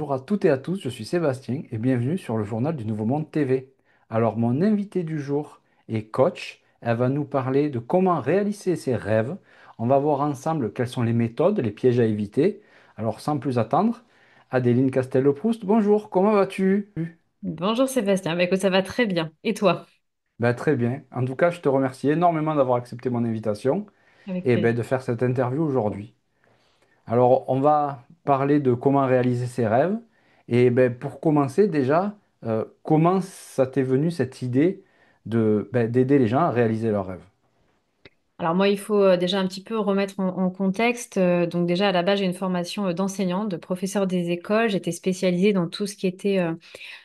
Bonjour à toutes et à tous, je suis Sébastien et bienvenue sur le journal du Nouveau Monde TV. Alors, mon invité du jour est coach. Elle va nous parler de comment réaliser ses rêves. On va voir ensemble quelles sont les méthodes, les pièges à éviter. Alors, sans plus attendre, Adéline Castello-Proust, bonjour, comment vas-tu? Bonjour Sébastien, bah, écoute, ça va très bien. Et toi? Ben, très bien. En tout cas, je te remercie énormément d'avoir accepté mon invitation Avec et plaisir. ben, de faire cette interview aujourd'hui. Alors, on va parler de comment réaliser ses rêves. Et ben, pour commencer, déjà, comment ça t'est venu cette idée d'aider les gens à réaliser leurs rêves? Alors moi, il faut déjà un petit peu remettre en contexte. Donc déjà, à la base, j'ai une formation d'enseignante, de professeur des écoles. J'étais spécialisée dans tout ce qui était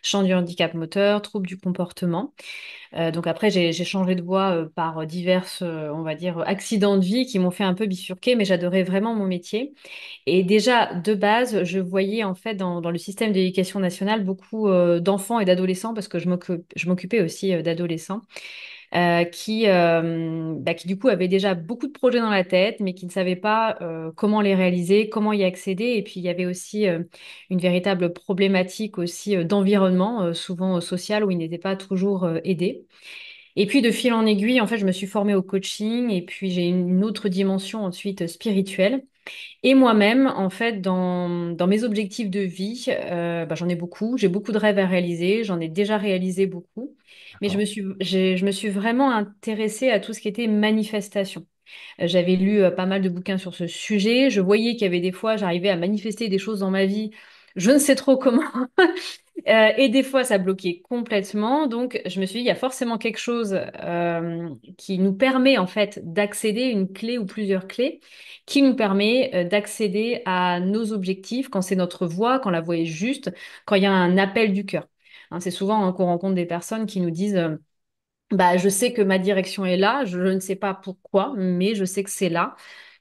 champ du handicap moteur, troubles du comportement. Donc après, j'ai changé de voie par diverses, on va dire, accidents de vie qui m'ont fait un peu bifurquer, mais j'adorais vraiment mon métier. Et déjà, de base, je voyais en fait dans le système d'éducation nationale beaucoup d'enfants et d'adolescents, parce que je m'occupais aussi d'adolescents, qui du coup avaient déjà beaucoup de projets dans la tête, mais qui ne savaient pas comment les réaliser, comment y accéder. Et puis il y avait aussi une véritable problématique aussi d'environnement, souvent social, où ils n'étaient pas toujours aidés. Et puis de fil en aiguille, en fait, je me suis formée au coaching, et puis j'ai une autre dimension ensuite spirituelle. Et moi-même, en fait, dans mes objectifs de vie, j'en ai beaucoup. J'ai beaucoup de rêves à réaliser. J'en ai déjà réalisé beaucoup. Mais D'accord. je me suis vraiment intéressée à tout ce qui était manifestation. J'avais lu pas mal de bouquins sur ce sujet. Je voyais qu'il y avait des fois, j'arrivais à manifester des choses dans ma vie. Je ne sais trop comment. Et des fois, ça bloquait complètement. Donc, je me suis dit, il y a forcément quelque chose qui nous permet en fait d'accéder, une clé ou plusieurs clés, qui nous permet d'accéder à nos objectifs quand c'est notre voie, quand la voie est juste, quand il y a un appel du cœur. Hein, c'est souvent qu'on rencontre des personnes qui nous disent, bah, je sais que ma direction est là, je ne sais pas pourquoi, mais je sais que c'est là,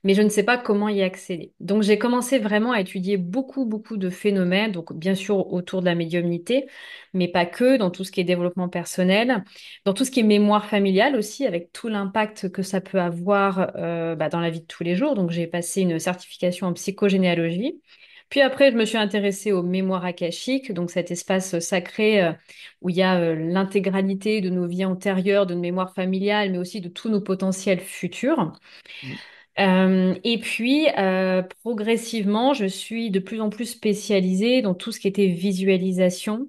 mais je ne sais pas comment y accéder. Donc j'ai commencé vraiment à étudier beaucoup, beaucoup de phénomènes, donc bien sûr autour de la médiumnité, mais pas que, dans tout ce qui est développement personnel, dans tout ce qui est mémoire familiale aussi, avec tout l'impact que ça peut avoir dans la vie de tous les jours. Donc j'ai passé une certification en psychogénéalogie. Puis après, je me suis intéressée aux mémoires akashiques, donc cet espace sacré où il y a l'intégralité de nos vies antérieures, de nos mémoires familiales, mais aussi de tous nos potentiels futurs. Mm. Et puis, progressivement, je suis de plus en plus spécialisée dans tout ce qui était visualisation,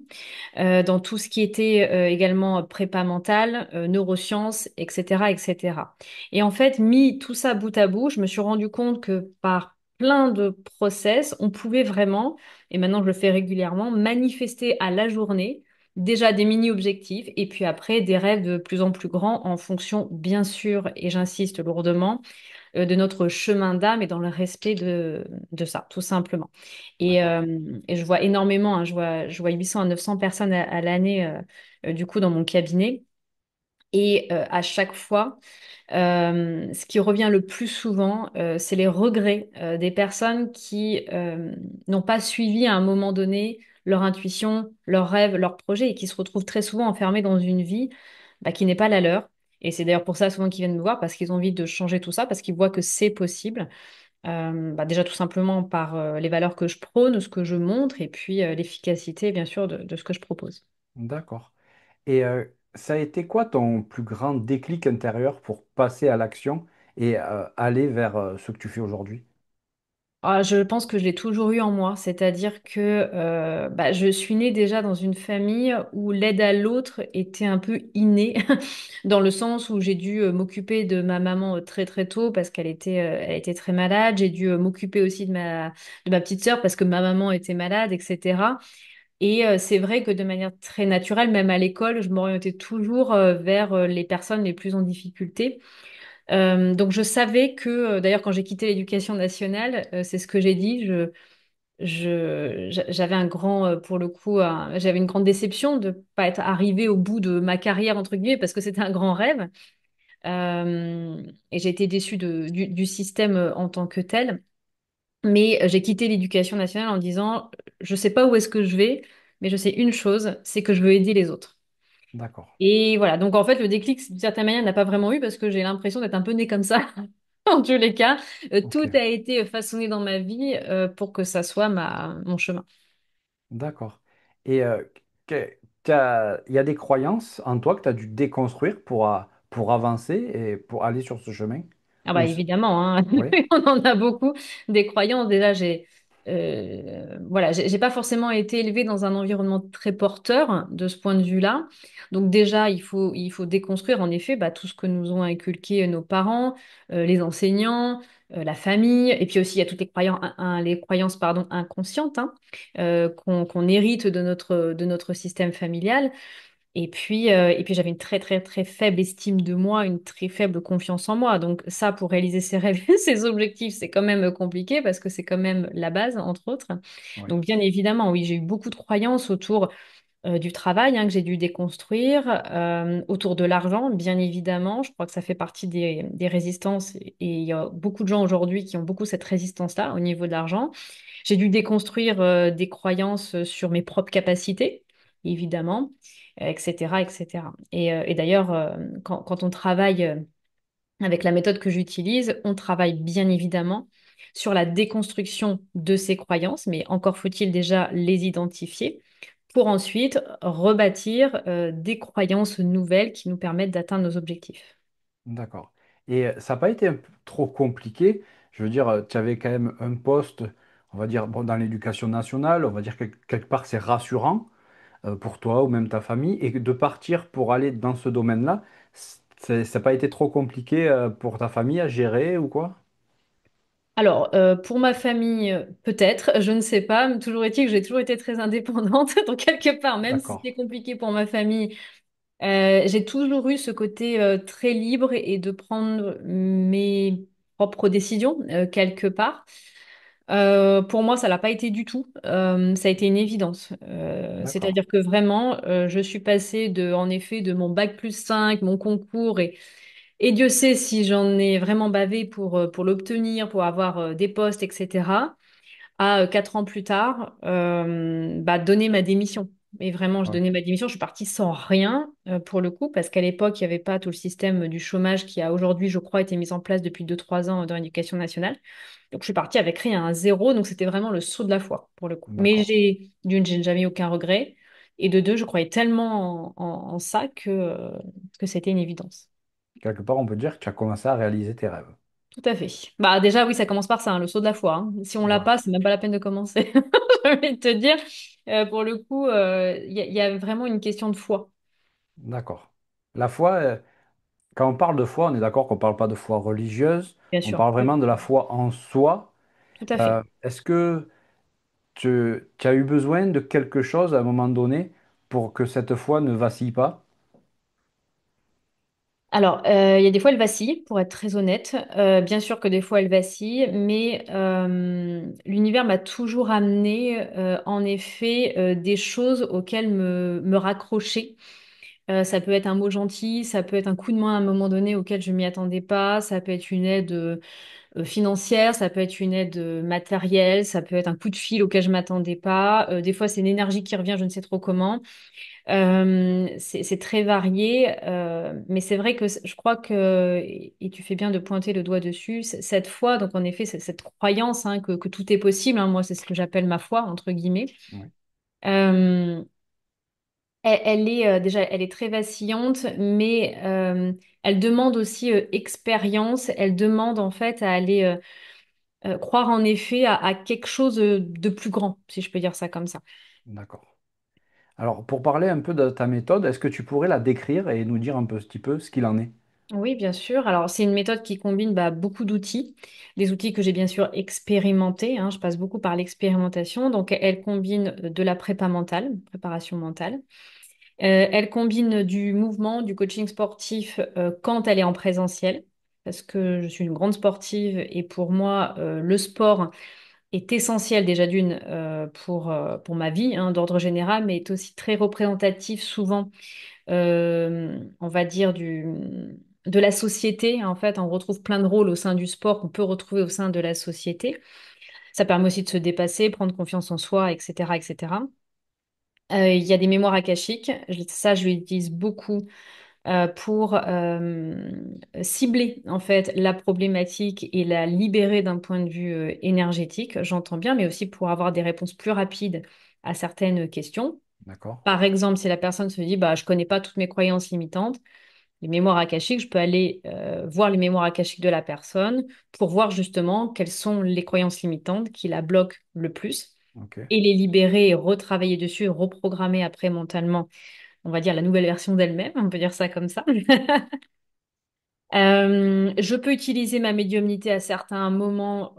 dans tout ce qui était également prépa mentale, neurosciences, etc., etc. Et en fait, mis tout ça bout à bout, je me suis rendu compte que par plein de process, on pouvait vraiment, et maintenant je le fais régulièrement, manifester à la journée déjà des mini-objectifs et puis après des rêves de plus en plus grands en fonction, bien sûr, et j'insiste lourdement, de notre chemin d'âme et dans le respect de ça, tout simplement. D'accord. Et je vois énormément, hein, je vois 800 à 900 personnes à l'année, du coup, dans mon cabinet. Et à chaque fois, ce qui revient le plus souvent, c'est les regrets des personnes qui n'ont pas suivi à un moment donné leur intuition, leurs rêves, leurs projets et qui se retrouvent très souvent enfermés dans une vie qui n'est pas la leur. Et c'est d'ailleurs pour ça souvent qu'ils viennent me voir parce qu'ils ont envie de changer tout ça, parce qu'ils voient que c'est possible. Déjà tout simplement par les valeurs que je prône, ce que je montre et puis l'efficacité bien sûr de ce que je propose. D'accord. Et ça a été quoi ton plus grand déclic intérieur pour passer à l'action et aller vers ce que tu fais aujourd'hui? Ah, je pense que je l'ai toujours eu en moi, c'est-à-dire que je suis née déjà dans une famille où l'aide à l'autre était un peu innée, dans le sens où j'ai dû m'occuper de ma maman très très tôt parce elle était très malade. J'ai dû m'occuper aussi de ma petite sœur parce que ma maman était malade, etc. Et c'est vrai que de manière très naturelle, même à l'école, je m'orientais toujours vers les personnes les plus en difficulté. Donc je savais que, d'ailleurs, quand j'ai quitté l'éducation nationale, c'est ce que j'ai dit. J'avais un grand, pour le coup, j'avais une grande déception de pas être arrivée au bout de ma carrière entre guillemets parce que c'était un grand rêve. Et j'ai été déçue du système en tant que tel. Mais j'ai quitté l'éducation nationale en disant, je sais pas où est-ce que je vais, mais je sais une chose, c'est que je veux aider les autres. D'accord. Et voilà, donc en fait, le déclic, d'une certaine manière, n'a pas vraiment eu parce que j'ai l'impression d'être un peu née comme ça. En tous les cas, Ok. tout a été façonné dans ma vie pour que ça soit mon chemin. D'accord. Et il y a des croyances en toi que tu as dû déconstruire pour avancer et pour aller sur ce chemin? Ah bah Ou... évidemment, hein. Oui, On en a beaucoup des croyances. Déjà, voilà, j'ai pas forcément été élevée dans un environnement très porteur de ce point de vue-là. Donc déjà, il faut déconstruire en effet bah, tout ce que nous ont inculqué nos parents, les enseignants, la famille, et puis aussi il y a toutes les croyances pardon, inconscientes hein, qu'on hérite de notre système familial. Et puis j'avais une très, très, très faible estime de moi, une très faible confiance en moi. Donc ça, pour réaliser ses rêves, ses objectifs, c'est quand même compliqué parce que c'est quand même la base, entre autres. oui, Donc bien évidemment, oui, j'ai eu beaucoup de croyances autour du travail hein, que j'ai dû déconstruire, autour de l'argent, bien évidemment. Je crois que ça fait partie des résistances et il y a beaucoup de gens aujourd'hui qui ont beaucoup cette résistance-là au niveau de l'argent. J'ai dû déconstruire des croyances sur mes propres capacités, évidemment, etc., etc. Et d'ailleurs, quand on travaille avec la méthode que j'utilise, on travaille bien évidemment sur la déconstruction de ces croyances, mais encore faut-il déjà les identifier pour ensuite rebâtir des croyances nouvelles qui nous permettent d'atteindre nos objectifs. d'accord. Et ça n'a pas été un peu trop compliqué. Je veux dire, tu avais quand même un poste, on va dire, bon, dans l'éducation nationale, on va dire quelque part c'est rassurant pour toi ou même ta famille, et de partir pour aller dans ce domaine-là, ça n'a pas été trop compliqué pour ta famille à gérer ou quoi? Alors, pour ma famille, peut-être, je ne sais pas. Mais toujours est-il que j'ai toujours été très indépendante. Donc, quelque part, même si D'accord, c'était compliqué pour ma famille, j'ai toujours eu ce côté très libre et de prendre mes propres décisions, quelque part. Pour moi, ça l'a pas été du tout. Ça a été une évidence. d'accord, C'est-à-dire que vraiment, je suis passée en effet, de mon bac+5, mon concours, et Dieu sait si j'en ai vraiment bavé pour l'obtenir, pour avoir des postes, etc., à 4 ans plus tard, bah, donner ma démission. Et vraiment, je ouais, donnais ma démission. Je suis partie sans rien pour le coup, parce qu'à l'époque, il n'y avait pas tout le système du chômage qui a aujourd'hui, je crois, été mis en place depuis 2, 3 ans dans l'éducation nationale. Donc, je suis partie avec rien, un zéro. Donc, c'était vraiment le saut de la foi pour le coup. Mais d'accord. d'une, j'ai jamais eu aucun regret. Et de deux, je croyais tellement en ça que c'était une évidence. Quelque part, on peut dire que tu as commencé à réaliser tes rêves. Tout à fait. Bah déjà oui, ça commence par ça, hein, le saut de la foi. Hein. Si on l'a Voilà, pas, c'est même pas la peine de commencer. J'ai envie de te dire, pour le coup, il y a vraiment une question de foi. d'accord. La foi, quand on parle de foi, on est d'accord qu'on ne parle pas de foi religieuse, Bien on sûr. parle Oui, vraiment de la foi en soi. tout à fait. Est-ce que tu as eu besoin de quelque chose à un moment donné pour que cette foi ne vacille pas? Alors, il y a des fois, elle vacille, pour être très honnête. Bien sûr que des fois, elle vacille, mais l'univers m'a toujours amené, en effet, des choses auxquelles me raccrocher. Ça peut être un mot gentil, ça peut être un coup de main à un moment donné auquel je m'y attendais pas, ça peut être une aide financière, ça peut être une aide matérielle, ça peut être un coup de fil auquel je m'attendais pas. Des fois, c'est une énergie qui revient, je ne sais trop comment. C'est très varié, mais c'est vrai que je crois que, et tu fais bien de pointer le doigt dessus, cette foi, donc en effet, cette croyance hein, que tout est possible, hein, moi c'est ce que j'appelle ma foi, entre guillemets, Oui, euh, elle est déjà, elle est très vacillante, mais elle demande aussi expérience, elle demande en fait à aller croire en effet à quelque chose de plus grand, si je peux dire ça comme ça. d'accord. Alors, pour parler un peu de ta méthode, est-ce que tu pourrais la décrire et nous dire un petit peu ce qu'il en est? Oui, bien sûr. Alors, c'est une méthode qui combine bah, beaucoup d'outils, des outils que j'ai bien sûr expérimentés. Hein, je passe beaucoup par l'expérimentation. Donc, elle combine de la prépa mentale, préparation mentale. Elle combine du mouvement, du coaching sportif quand elle est en présentiel, parce que je suis une grande sportive et pour moi, le sport est essentiel déjà d'une pour ma vie hein, d'ordre général, mais est aussi très représentatif souvent on va dire, de la société. En fait, on retrouve plein de rôles au sein du sport qu'on peut retrouver au sein de la société. Ça permet aussi de se dépasser, prendre confiance en soi, etc., etc. Il y a des mémoires akashiques. Ça, je l'utilise beaucoup pour cibler en fait la problématique et la libérer d'un point de vue énergétique. J'entends bien, mais aussi pour avoir des réponses plus rapides à certaines questions. D'accord. Par exemple, si la personne se dit, bah, je connais pas toutes mes croyances limitantes, les mémoires akashiques, je peux aller voir les mémoires akashiques de la personne pour voir justement quelles sont les croyances limitantes qui la bloquent le plus Ok. et les libérer et retravailler dessus, et reprogrammer après mentalement, on va dire la nouvelle version d'elle-même, on peut dire ça comme ça. Je peux utiliser ma médiumnité à certains moments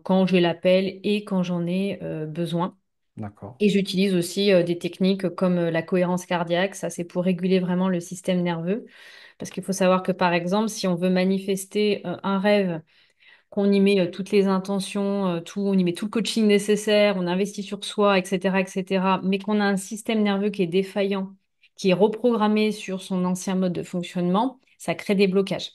quand j'ai l'appel et quand j'en ai besoin. D'accord. Et j'utilise aussi des techniques comme la cohérence cardiaque. Ça, c'est pour réguler vraiment le système nerveux. Parce qu'il faut savoir que, par exemple, si on veut manifester un rêve, qu'on y met toutes les intentions, tout, on y met tout le coaching nécessaire, on investit sur soi, etc., etc., mais qu'on a un système nerveux qui est défaillant, qui est reprogrammé sur son ancien mode de fonctionnement, ça crée des blocages.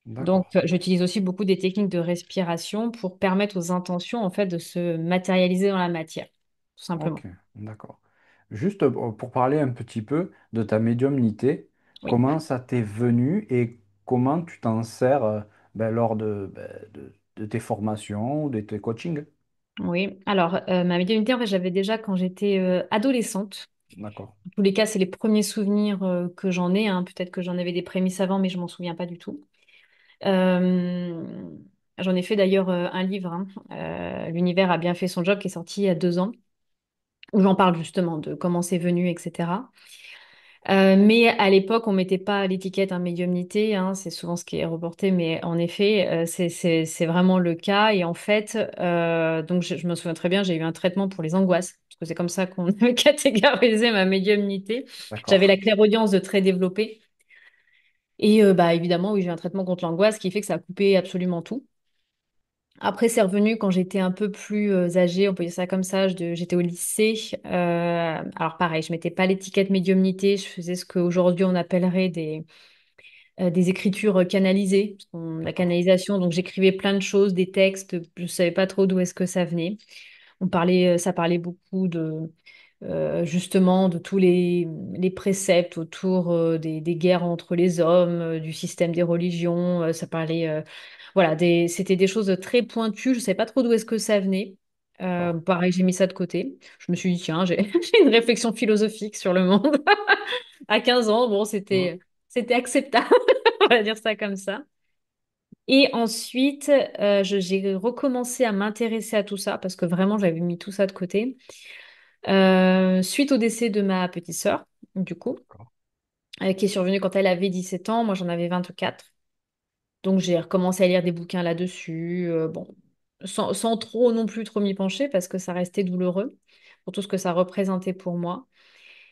Donc, D'accord. j'utilise aussi beaucoup des techniques de respiration pour permettre aux intentions, en fait, de se matérialiser dans la matière, tout simplement. Ok. D'accord. Juste pour parler un petit peu de ta médiumnité, Oui. comment ça t'est venu et comment tu t'en sers lors de tes formations ou de tes coachings? Oui, alors ma médiumnité, en fait, j'avais déjà quand j'étais adolescente. D'accord. En tous les cas, c'est les premiers souvenirs que j'en ai, hein. Peut-être que j'en avais des prémices avant, mais je m'en souviens pas du tout. Euh, J'en ai fait d'ailleurs un livre, hein, L'univers a bien fait son job, qui est sorti il y a 2 ans, où j'en parle justement de comment c'est venu, etc. Mais à l'époque, on mettait pas l'étiquette hein, médiumnité, hein, c'est souvent ce qui est reporté, mais en effet, c'est vraiment le cas. Et en fait, donc je me souviens très bien, j'ai eu un traitement pour les angoisses, parce que c'est comme ça qu'on avait catégorisé ma médiumnité. J'avais D'accord. la clairaudience de très développée. Et bah, évidemment, oui, j'ai eu un traitement contre l'angoisse qui fait que ça a coupé absolument tout. Après, c'est revenu quand j'étais un peu plus âgée, on peut dire ça comme ça. J'étais au lycée. Alors pareil, je mettais pas l'étiquette médiumnité. Je faisais ce qu'aujourd'hui on appellerait des écritures canalisées, la D'accord. canalisation. Donc j'écrivais plein de choses, des textes. Je savais pas trop d'où est-ce que ça venait. Ça parlait beaucoup de justement de tous les préceptes autour des guerres entre les hommes, du système des religions. Ça parlait, voilà, c'était des choses très pointues. Je ne savais pas trop d'où est-ce que ça venait. D'accord. Pareil, j'ai mis ça de côté. Je me suis dit, tiens, j'ai j'ai une réflexion philosophique sur le monde. À 15 ans, bon, Ouais. c'était acceptable, on va dire ça comme ça. Et ensuite, j'ai recommencé à m'intéresser à tout ça parce que vraiment, j'avais mis tout ça de côté. Suite au décès de ma petite sœur, du coup, D'accord. qui est survenue quand elle avait 17 ans, moi j'en avais 24. Donc j'ai recommencé à lire des bouquins là-dessus, bon, sans trop non plus trop m'y pencher parce que ça restait douloureux pour tout ce que ça représentait pour moi.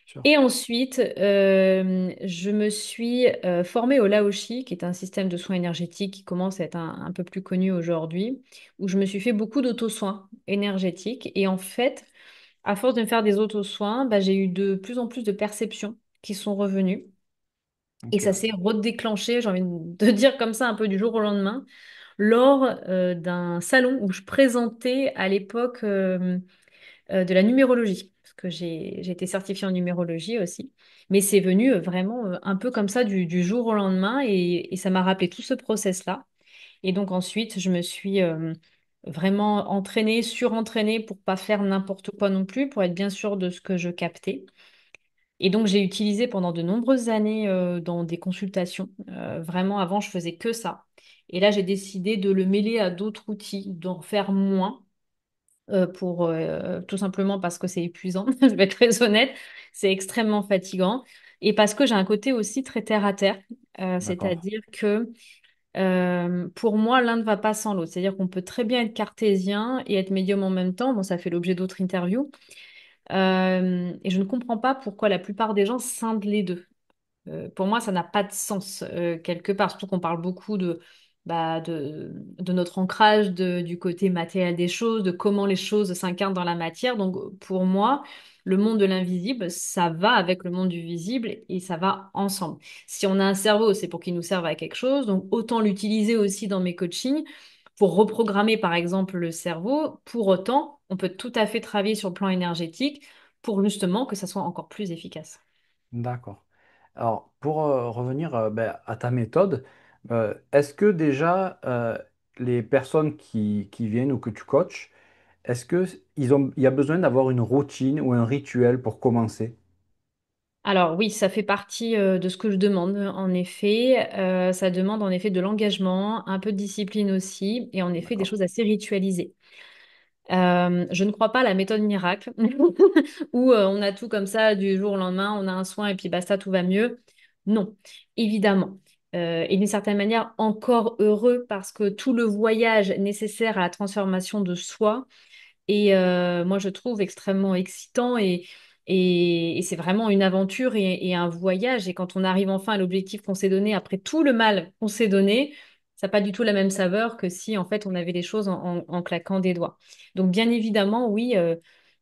Sûr. Et ensuite, je me suis formée au Laoshi, qui est un système de soins énergétiques qui commence à être un peu plus connu aujourd'hui, où je me suis fait beaucoup d'auto-soins énergétiques. Et en fait, à force de me faire des auto-soins, bah, j'ai eu de plus en plus de perceptions qui sont revenues. Et Ok. ça s'est redéclenché, j'ai envie de dire comme ça, un peu du jour au lendemain, lors d'un salon où je présentais à l'époque de la numérologie, parce que j'ai été certifiée en numérologie aussi. Mais c'est venu vraiment un peu comme ça du jour au lendemain et ça m'a rappelé tout ce process-là. Et donc ensuite, je me suis vraiment entraînée, surentraînée pour pas faire n'importe quoi non plus, pour être bien sûre de ce que je captais. Et donc j'ai utilisé pendant de nombreuses années dans des consultations. Vraiment, avant, je faisais que ça. Et là, j'ai décidé de le mêler à d'autres outils, d'en faire moins pour tout simplement parce que c'est épuisant, je vais être très honnête, c'est extrêmement fatigant et parce que j'ai un côté aussi très terre à terre, D'accord. c'est-à-dire que pour moi l'un ne va pas sans l'autre, c'est-à-dire qu'on peut très bien être cartésien et être médium en même temps, bon ça fait l'objet d'autres interviews. Et je ne comprends pas pourquoi la plupart des gens scindent les deux. Pour moi, ça n'a pas de sens quelque part, surtout qu'on parle beaucoup de notre ancrage, du côté matériel des choses, de comment les choses s'incarnent dans la matière. Donc, pour moi, le monde de l'invisible, ça va avec le monde du visible et ça va ensemble. Si on a un cerveau, c'est pour qu'il nous serve à quelque chose. Donc, autant l'utiliser aussi dans mes coachings pour reprogrammer, par exemple, le cerveau. Pour autant, on peut tout à fait travailler sur le plan énergétique pour justement que ça soit encore plus efficace. D'accord. Alors, pour revenir à ta méthode, est-ce que déjà les personnes qui viennent ou que tu coaches, est-ce que il y a besoin d'avoir une routine ou un rituel pour commencer? Alors oui, ça fait partie de ce que je demande, en effet. Ça demande en effet de l'engagement, un peu de discipline aussi, et en effet des D'accord. choses assez ritualisées. Je ne crois pas à la méthode miracle, où on a tout comme ça du jour au lendemain, on a un soin et puis basta, tout va mieux. Non, évidemment. Et d'une certaine manière, encore heureux parce que tout le voyage nécessaire à la transformation de soi et moi, je trouve extrêmement excitant et c'est vraiment une aventure et un voyage. Et quand on arrive enfin à l'objectif qu'on s'est donné, après tout le mal qu'on s'est donné, ça n'a pas du tout la même saveur que si en fait on avait les choses en claquant des doigts. Donc bien évidemment, oui,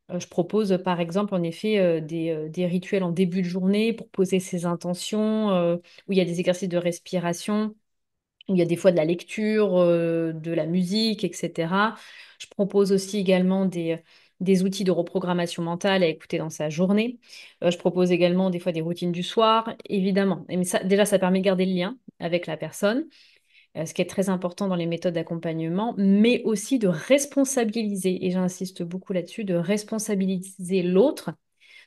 je propose par exemple en effet des rituels en début de journée pour poser ses intentions, où il y a des exercices de respiration où il y a des fois de la lecture, de la musique, etc. Je propose aussi également des outils de reprogrammation mentale à écouter dans sa journée. Je propose également des fois des routines du soir, évidemment. Mais ça, déjà, ça permet de garder le lien avec la personne, ce qui est très important dans les méthodes d'accompagnement, mais aussi de responsabiliser, et j'insiste beaucoup là-dessus, de responsabiliser l'autre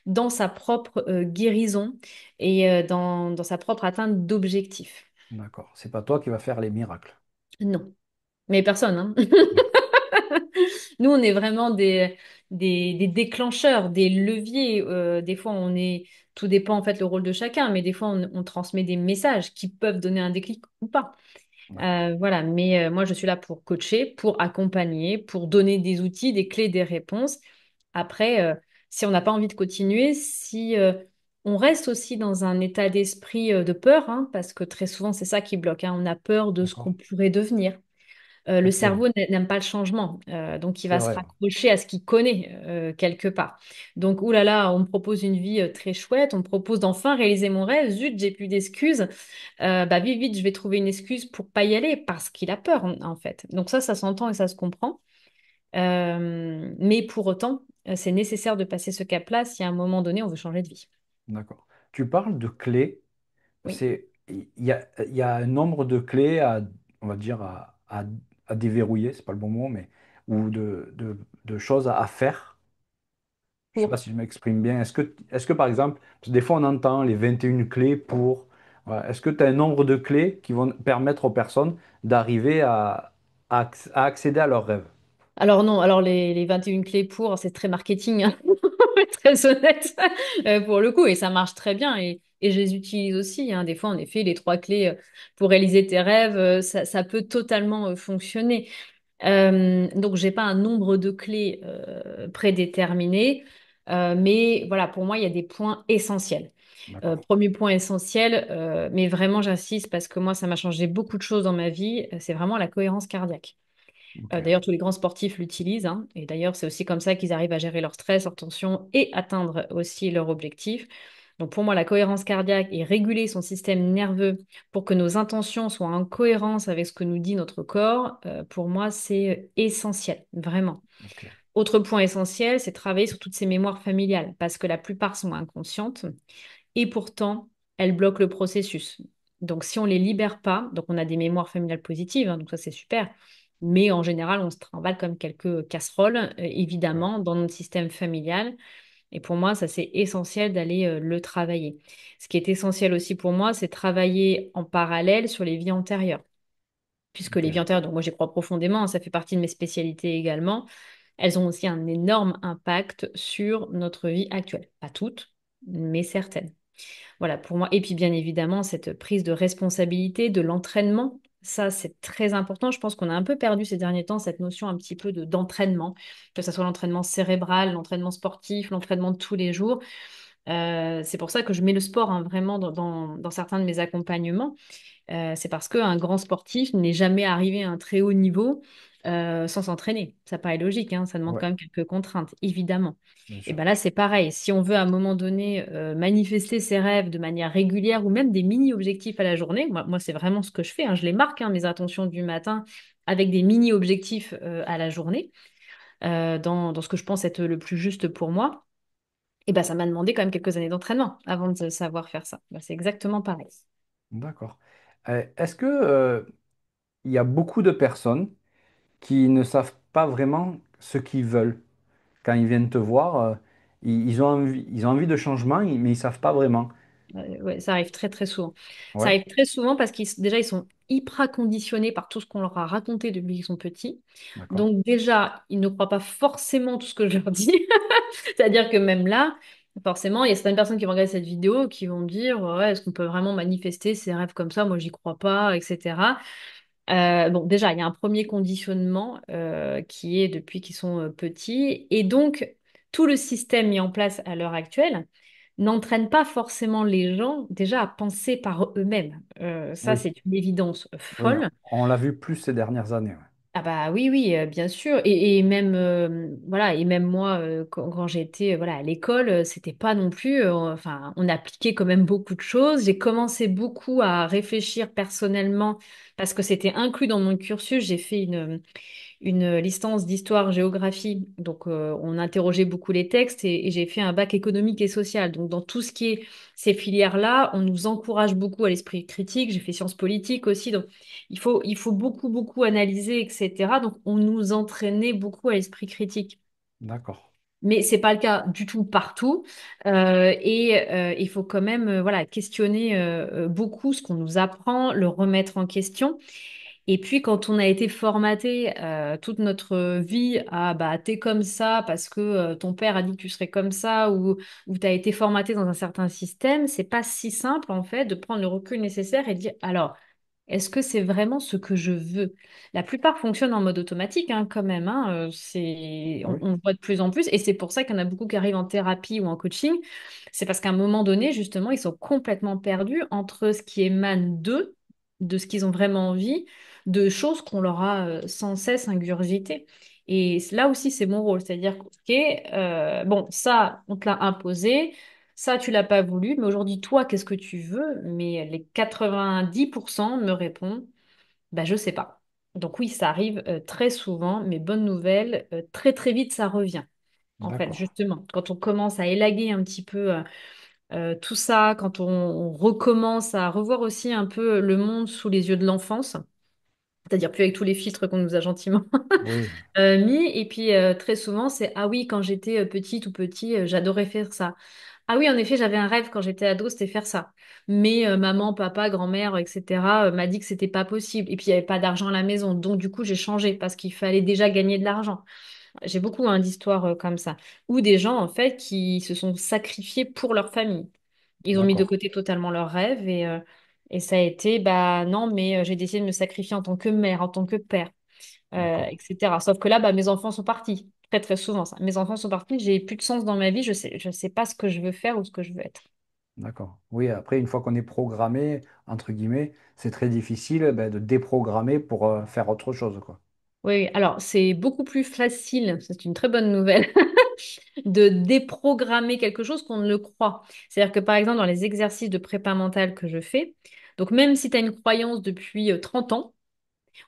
dans sa propre guérison et dans sa propre atteinte d'objectifs. D'accord. C'est pas toi qui vas faire les miracles. Non, mais personne, hein. Nous, on est vraiment des déclencheurs, des leviers. Des fois, tout dépend en fait le rôle de chacun, mais des fois, on transmet des messages qui peuvent donner un déclic ou pas. D'accord. Voilà, mais moi, je suis là pour coacher, pour accompagner, pour donner des outils, des clés, des réponses. Après, si on n'a pas envie de continuer, si on reste aussi dans un état d'esprit de peur, hein, parce que très souvent, c'est ça qui bloque, hein, on a peur de ce D'accord. qu'on pourrait devenir. Le Ok. cerveau n'aime pas le changement, donc il C'est va se vrai. raccrocher à ce qu'il connaît quelque part. Donc, oulala, on me propose une vie très chouette, on me propose d'enfin réaliser mon rêve, zut, j'ai plus d'excuses. Bah vite, vite, je vais trouver une excuse pour pas y aller parce qu'il a peur en fait. Donc ça s'entend et ça se comprend. Mais pour autant, c'est nécessaire de passer ce cap-là si à un moment donné on veut changer de vie. D'accord. Tu parles de clés. Oui. Il y a un nombre de clés on va dire, à déverrouiller, c'est pas le bon mot, mais ou de choses à faire. Je sais pas Pour si je m'exprime bien. Est-ce que par exemple, parce que des fois on entend les 21 clés pour. Voilà. Est-ce que tu as un nombre de clés qui vont permettre aux personnes d'arriver à accéder à leurs rêves? Alors non, alors les 21 clés pour, c'est très marketing, hein, pour être très honnête, pour le coup, et ça marche très bien, et je les utilise aussi, hein. Des fois, en effet, les trois clés pour réaliser tes rêves, ça peut totalement fonctionner. Donc, j'ai pas un nombre de clés prédéterminé, mais voilà, pour moi, il y a des points essentiels. D'accord. Premier point essentiel, mais vraiment, j'insiste parce que moi, ça m'a changé beaucoup de choses dans ma vie, c'est vraiment la cohérence cardiaque. Ok. D'ailleurs, tous les grands sportifs l'utilisent, hein. Et d'ailleurs, c'est aussi comme ça qu'ils arrivent à gérer leur stress, leur tension et atteindre aussi leur objectif. Donc pour moi, la cohérence cardiaque et réguler son système nerveux pour que nos intentions soient en cohérence avec ce que nous dit notre corps, pour moi, c'est essentiel, vraiment. Ok. Autre point essentiel, c'est travailler sur toutes ces mémoires familiales, parce que la plupart sont inconscientes et pourtant, elles bloquent le processus. Donc, si on les libère pas, donc on a des mémoires familiales positives, hein, donc ça c'est super, mais en général, on se trimballe comme quelques casseroles, Ouais. évidemment, dans notre système familial. Et pour moi, ça c'est essentiel d'aller le travailler. Ce qui est essentiel aussi pour moi, c'est travailler en parallèle sur les vies antérieures, puisque Ok. les vies antérieures, donc moi j'y crois profondément, hein, ça fait partie de mes spécialités également, elles ont aussi un énorme impact sur notre vie actuelle. Pas toutes, mais certaines. Voilà, pour moi. Et puis, bien évidemment, cette prise de responsabilité, de l'entraînement, ça, c'est très important. Je pense qu'on a un peu perdu ces derniers temps cette notion un petit peu d'entraînement, que ce soit l'entraînement cérébral, l'entraînement sportif, l'entraînement de tous les jours. C'est pour ça que je mets le sport, hein, vraiment dans certains de mes accompagnements. C'est parce qu'un grand sportif n'est jamais arrivé à un très haut niveau sans s'entraîner. Ça paraît logique, hein, ça demande Ouais, quand même quelques contraintes, évidemment. bien Et sûr. ben là, c'est pareil. Si on veut à un moment donné manifester ses rêves de manière régulière ou même des mini-objectifs à la journée, moi c'est vraiment ce que je fais, hein. Je les marque, hein, mes attentions du matin, avec des mini-objectifs à la journée, dans ce que je pense être le plus juste pour moi. Et ben ça m'a demandé quand même quelques années d'entraînement avant de savoir faire ça. Ben, c'est exactement pareil. D'accord. Est-ce que il y a beaucoup de personnes qui ne savent pas vraiment ce qu'ils veulent. Quand ils viennent te voir, ils ont envie de changement, mais ils savent pas vraiment. Ouais, ça arrive très très souvent. Ça Ouais, arrive très souvent parce qu'ils déjà ils sont hyper conditionnés par tout ce qu'on leur a raconté depuis qu'ils sont petits. d'accord. Donc déjà, ils ne croient pas forcément tout ce que je leur dis. C'est-à-dire que même là, forcément, il y a certaines personnes qui vont regarder cette vidéo qui vont dire, ouais, est-ce qu'on peut vraiment manifester ses rêves comme ça? Moi, j'y crois pas, etc. Bon, déjà, il y a un premier conditionnement qui est depuis qu'ils sont petits. Et donc, tout le système mis en place à l'heure actuelle n'entraîne pas forcément les gens déjà à penser par eux-mêmes. Ça, Oui, c'est une évidence oui, folle. on l'a vu plus ces dernières années. Ouais. Ah bah oui, oui, bien sûr. Et même voilà, et même moi, quand j'étais voilà, à l'école, c'était pas non plus. Enfin, on appliquait quand même beaucoup de choses. J'ai commencé beaucoup à réfléchir personnellement parce que c'était inclus dans mon cursus. J'ai fait une licence d'histoire-géographie. Donc, on interrogeait beaucoup les textes et j'ai fait un bac économique et social. Donc, dans tout ce qui est ces filières-là, on nous encourage beaucoup à l'esprit critique. J'ai fait sciences politiques aussi. Donc, il faut beaucoup, beaucoup analyser, etc. Donc, on nous entraînait beaucoup à l'esprit critique. D'accord, Mais c'est pas le cas du tout partout. Il faut quand même voilà, questionner beaucoup ce qu'on nous apprend, le remettre en question. Et puis, quand on a été formaté toute notre vie à bah, t'es comme ça parce que ton père a dit que tu serais comme ça ou t'as été formaté dans un certain système, c'est pas si simple en fait de prendre le recul nécessaire et de dire alors, est-ce que c'est vraiment ce que je veux? La plupart fonctionnent en mode automatique quand même. oui, On le voit de plus en plus et c'est pour ça qu'il y en a beaucoup qui arrivent en thérapie ou en coaching. C'est parce qu'à un moment donné, justement, ils sont complètement perdus entre ce qui émane d'eux, de ce qu'ils ont vraiment envie de choses qu'on leur a sans cesse ingurgitées. Et là aussi, c'est mon rôle. C'est-à-dire que, ok, bon, ça, on te l'a imposé, ça, tu l'as pas voulu, mais aujourd'hui, toi, qu'est-ce que tu veux? Mais les 90% me répondent, bah, je sais pas. Donc oui, ça arrive très souvent, mais bonne nouvelle, très très vite, ça revient. En fait, d'accord, justement, quand on commence à élaguer un petit peu tout ça, quand on recommence à revoir aussi un peu le monde sous les yeux de l'enfance, c'est-à-dire plus avec tous les filtres qu'on nous a gentiment oui, mis. Et puis très souvent, c'est ah oui, quand j'étais petite ou petit, j'adorais faire ça. Ah oui, en effet, j'avais un rêve quand j'étais ado, c'était faire ça. Mais maman, papa, grand-mère, etc. M'a dit que c'était pas possible. Et puis il n'y avait pas d'argent à la maison, donc du coup j'ai changé parce qu'il fallait déjà gagner de l'argent. J'ai beaucoup d'histoires comme ça. Ou des gens en fait qui se sont sacrifiés pour leur famille. Ils ont mis de d'accord, côté totalement leurs rêves et ça a été bah non, mais j'ai décidé de me sacrifier en tant que mère, en tant que père. d'accord, etc. Sauf que là, bah, mes enfants sont partis. Très, très souvent, ça. Mes enfants sont partis, j'ai plus de sens dans ma vie, je sais pas ce que je veux faire ou ce que je veux être. d'accord. Oui, après, une fois qu'on est programmé, entre guillemets, c'est très difficile ben, de déprogrammer pour faire autre chose, quoi. Oui, oui. Alors, c'est beaucoup plus facile, c'est une très bonne nouvelle, de déprogrammer quelque chose qu'on ne le croit. C'est-à-dire que, par exemple, dans les exercices de prépa mentale que je fais, donc même si tu as une croyance depuis 30 ans,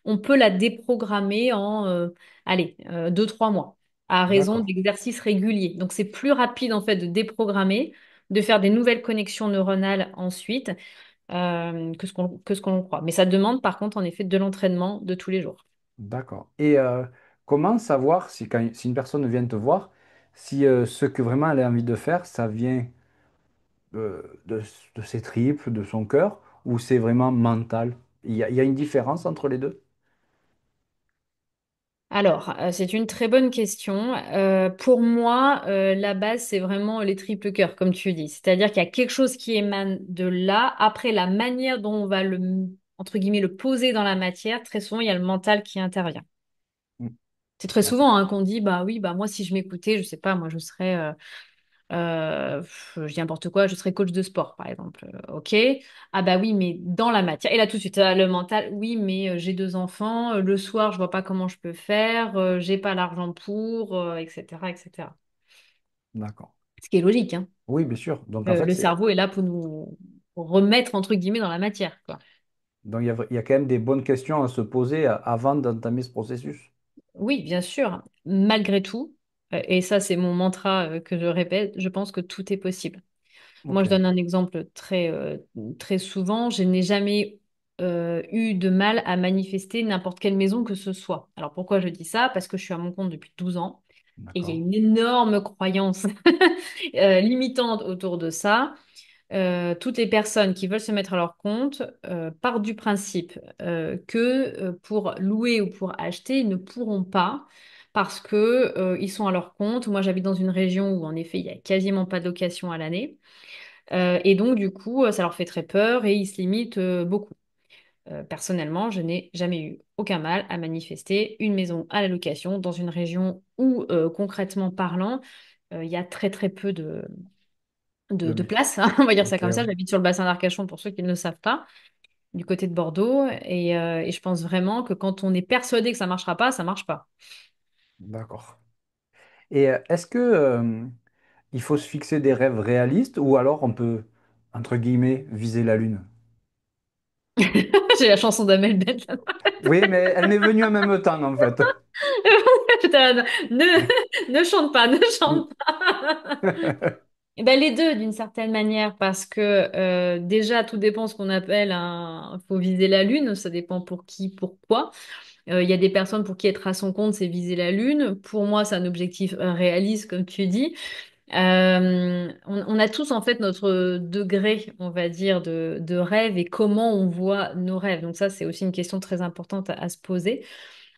on peut la déprogrammer en, allez, 2, 3 mois, à raison D'accord, d'exercices réguliers. Donc, c'est plus rapide, en fait, de déprogrammer, de faire des nouvelles connexions neuronales ensuite, que ce qu'on croit. Mais ça demande, par contre, en effet, de l'entraînement de tous les jours. d'accord. Et comment savoir si, si une personne vient te voir, si ce que vraiment elle a envie de faire, ça vient de, de ses tripes, de son cœur, ou c'est vraiment mental? Il y a une différence entre les deux? Alors, c'est une très bonne question. Pour moi, la base, c'est vraiment les triples cœurs, comme tu dis. C'est-à-dire qu'il y a quelque chose qui émane de là. Après, la manière dont on va entre guillemets, le poser dans la matière, très souvent, il y a le mental qui intervient. Hmm, C'est très d'accord, souvent qu'on dit, bah oui, bah moi, si je m'écoutais, je sais pas, moi, je serais, je dis n'importe quoi, je serais coach de sport, par exemple. Ok. Ah bah oui, mais dans la matière. Et là, tout de suite, le mental, oui, mais j'ai 2 enfants, le soir, je vois pas comment je peux faire, j'ai pas l'argent pour, etc., etc. d'accord. Ce qui est logique, hein. Oui, bien sûr. Donc, en fait, Le cerveau est là pour nous remettre, entre guillemets, dans la matière, quoi. donc, il y a quand même des bonnes questions à se poser avant d'entamer ce processus. Oui, bien sûr. Malgré tout, et ça, c'est mon mantra que je répète, je pense que tout est possible. Moi, Ok, je donne un exemple très, très souvent. Je n'ai jamais eu de mal à manifester n'importe quelle maison que ce soit. Alors pourquoi je dis ça? Parce que je suis à mon compte depuis 12 ans et il y a D'accord. une énorme croyance limitante autour de ça. Toutes les personnes qui veulent se mettre à leur compte partent du principe que pour louer ou pour acheter, ils ne pourront pas parce que ils sont à leur compte. Moi, j'habite dans une région où en effet, il y a quasiment pas de location à l'année. Et donc, du coup, ça leur fait très peur et ils se limitent beaucoup. Personnellement, je n'ai jamais eu aucun mal à manifester une maison à la location dans une région où, concrètement parlant, il y a très très peu De de mai. place, hein, on va dire ça Ok, comme ça. ouais. J'habite sur le bassin d'Arcachon pour ceux qui ne le savent pas, du côté de Bordeaux. Et je pense vraiment que quand on est persuadé que ça marchera pas, ça marche pas. D'accord. Et est-ce que il faut se fixer des rêves réalistes ou alors on peut, entre guillemets, viser la lune? J'ai la chanson d'Amel Bent. Oui, mais elle m'est venue en même temps, en fait. Putain, ne chante pas, ne chante pas. Eh ben, les deux, d'une certaine manière, parce que déjà, tout dépend ce qu'on appelle un... faut viser la lune, ça dépend pour qui, pourquoi. Il y a des personnes pour qui être à son compte, c'est viser la lune. Pour moi, c'est un objectif réaliste, comme tu dis. On a tous en fait notre degré, on va dire, de rêve et comment on voit nos rêves. Donc ça, c'est aussi une question très importante à se poser.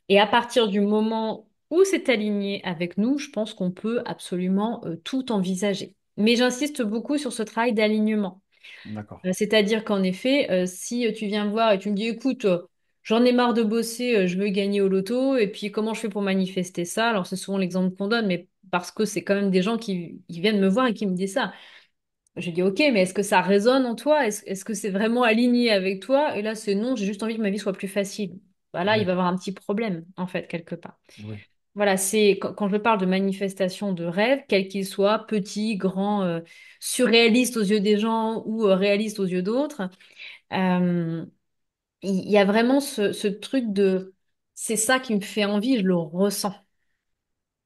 Et à partir du moment où c'est aligné avec nous, je pense qu'on peut absolument tout envisager. Mais j'insiste beaucoup sur ce travail d'alignement. D'accord. C'est-à-dire qu'en effet, si tu viens me voir et tu me dis, écoute, j'en ai marre de bosser, je veux gagner au loto, et puis comment je fais pour manifester ça? Alors c'est souvent l'exemple qu'on donne, mais parce que c'est quand même des gens qui viennent me voir et qui me disent ça. Je dis, ok, mais est-ce que ça résonne en toi? Est-ce que c'est vraiment aligné avec toi? Et là, c'est non, j'ai juste envie que ma vie soit plus facile. Bah là, il Oui, va y avoir un petit problème, en fait, quelque part. oui. Voilà, c'est quand je parle de manifestation de rêve, quel qu'il soit, petit, grand, surréaliste aux yeux des gens ou réaliste aux yeux d'autres, euh, il y a vraiment ce truc de c'est ça qui me fait envie, je le ressens.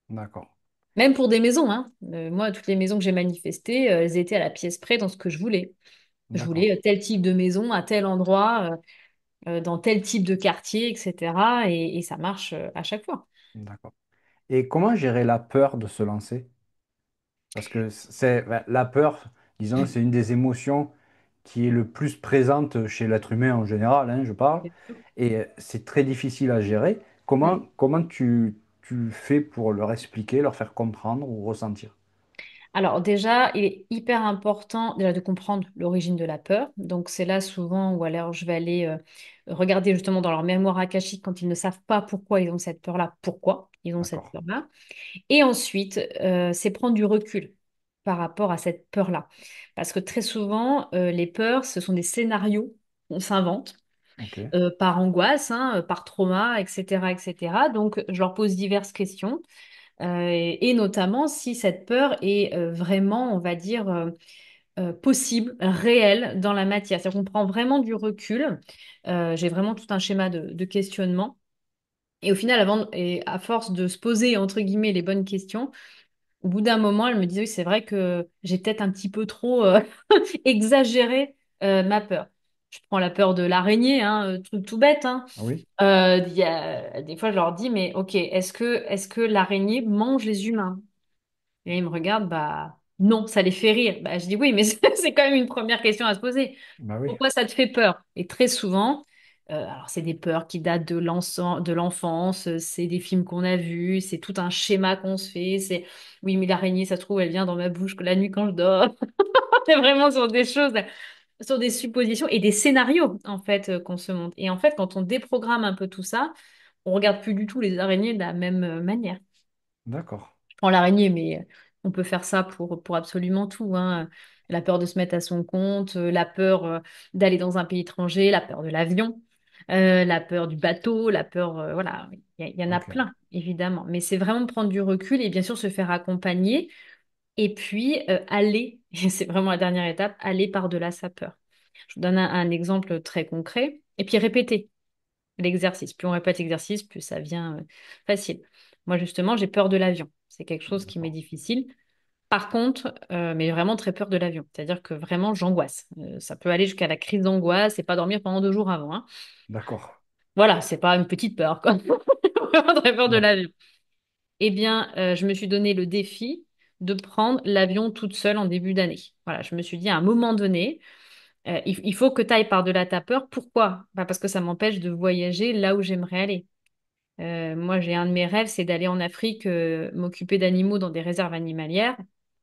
D'accord. Même pour des maisons, hein. Moi, toutes les maisons que j'ai manifestées, elles étaient à la pièce près dans ce que je voulais. Je D'accord. voulais tel type de maison à tel endroit, dans tel type de quartier, etc. Et ça marche à chaque fois. D'accord. Et comment gérer la peur de se lancer? Parce que c'est ben, la peur, disons, c'est une des émotions qui est le plus présente chez l'être humain en général, hein, je parle, et c'est très difficile à gérer. Mm. Comment tu fais pour leur expliquer, leur faire comprendre ou ressentir? Alors déjà, il est hyper important déjà de comprendre l'origine de la peur. Donc c'est là souvent où alors je vais aller regarder justement dans leur mémoire akashique quand ils ne savent pas pourquoi ils ont cette peur-là, pourquoi ils ont cette D'accord. peur-là. Et ensuite, c'est prendre du recul par rapport à cette peur-là. Parce que très souvent, les peurs, ce sont des scénarios qu'on s'invente Ok. par angoisse, hein, par trauma, etc., etc. Donc je leur pose diverses questions. Et notamment si cette peur est vraiment, on va dire, possible, réelle dans la matière. C'est-à-dire qu'on prend vraiment du recul. J'ai vraiment tout un schéma de questionnement. Et au final, et à force de se poser, entre guillemets, les bonnes questions, au bout d'un moment, elle me disait, oui, c'est vrai que j'ai peut-être un petit peu trop exagéré ma peur. Je prends la peur de l'araignée, hein, truc tout bête, hein. Ah oui? Des fois, je leur dis, mais ok, est-ce que l'araignée mange les humains? Et ils me regardent, bah non, ça les fait rire. Bah, je dis oui, mais c'est quand même une première question à se poser. Bah oui. Pourquoi ça te fait peur? Et très souvent, alors c'est des peurs qui datent de l'enfance, c'est des films qu'on a vus, c'est tout un schéma qu'on se fait. C'est oui, mais l'araignée, ça se trouve, elle vient dans ma bouche que la nuit quand je dors. C'est vraiment sur des choses, sur des suppositions et des scénarios en fait qu'on se monte. Et en fait, quand on déprogramme un peu tout ça, on regarde plus du tout les araignées de la même manière. D'accord. Je prends l'araignée, mais on peut faire ça pour absolument tout, hein. La peur de se mettre à son compte, la peur d'aller dans un pays étranger, la peur de l'avion, la peur du bateau, la peur, voilà, il y en a Ok. plein, évidemment. Mais c'est vraiment prendre du recul et bien sûr se faire accompagner et puis aller, et c'est vraiment la dernière étape, aller par-delà sa peur. Je vous donne un exemple très concret et puis répéter l'exercice. Plus on répète l'exercice, plus ça vient facile. Moi, justement, j'ai peur de l'avion. C'est quelque chose qui m'est D'accord. difficile Par contre, mais vraiment très peur de l'avion. C'est-à-dire que vraiment, j'angoisse. Ça peut aller jusqu'à la crise d'angoisse et pas dormir pendant 2 jours avant, hein. D'accord. Voilà, c'est pas une petite peur, quoi. Vraiment très peur de D'accord. l'avion. Eh bien, je me suis donné le défi de prendre l'avion toute seule en début d'année. Voilà, je me suis dit à un moment donné, il faut que tu ailles par-delà ta peur. Pourquoi? Bah, parce que ça m'empêche de voyager là où j'aimerais aller. Moi, j'ai un de mes rêves, c'est d'aller en Afrique, m'occuper d'animaux dans des réserves animalières.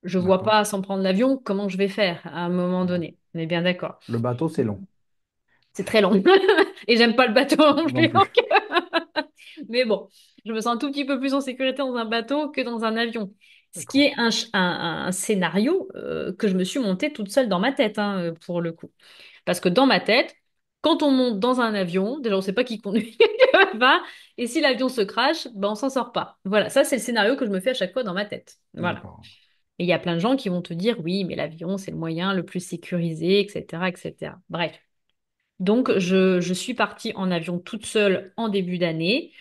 Je vois D'accord. pas sans prendre l'avion comment je vais faire à un moment Ouais. donné. On est bien d'accord. Le bateau, c'est long. C'est très long. Et j'aime pas le bateau non Non plus. plus. Mais bon, je me sens un tout petit peu plus en sécurité dans un bateau que dans un avion. Ce qui D'accord. est un scénario que je me suis monté toute seule dans ma tête, hein, pour le coup. Parce que dans ma tête, quand on monte dans un avion, déjà on ne sait pas qui conduit va, et si l'avion se crache, ben on s'en sort pas. Voilà, ça c'est le scénario que je me fais à chaque fois dans ma tête. Voilà. D'accord. Et il y a plein de gens qui vont te dire, oui, mais l'avion c'est le moyen le plus sécurisé, etc., etc. Bref. Donc je suis partie en avion toute seule en début d'année.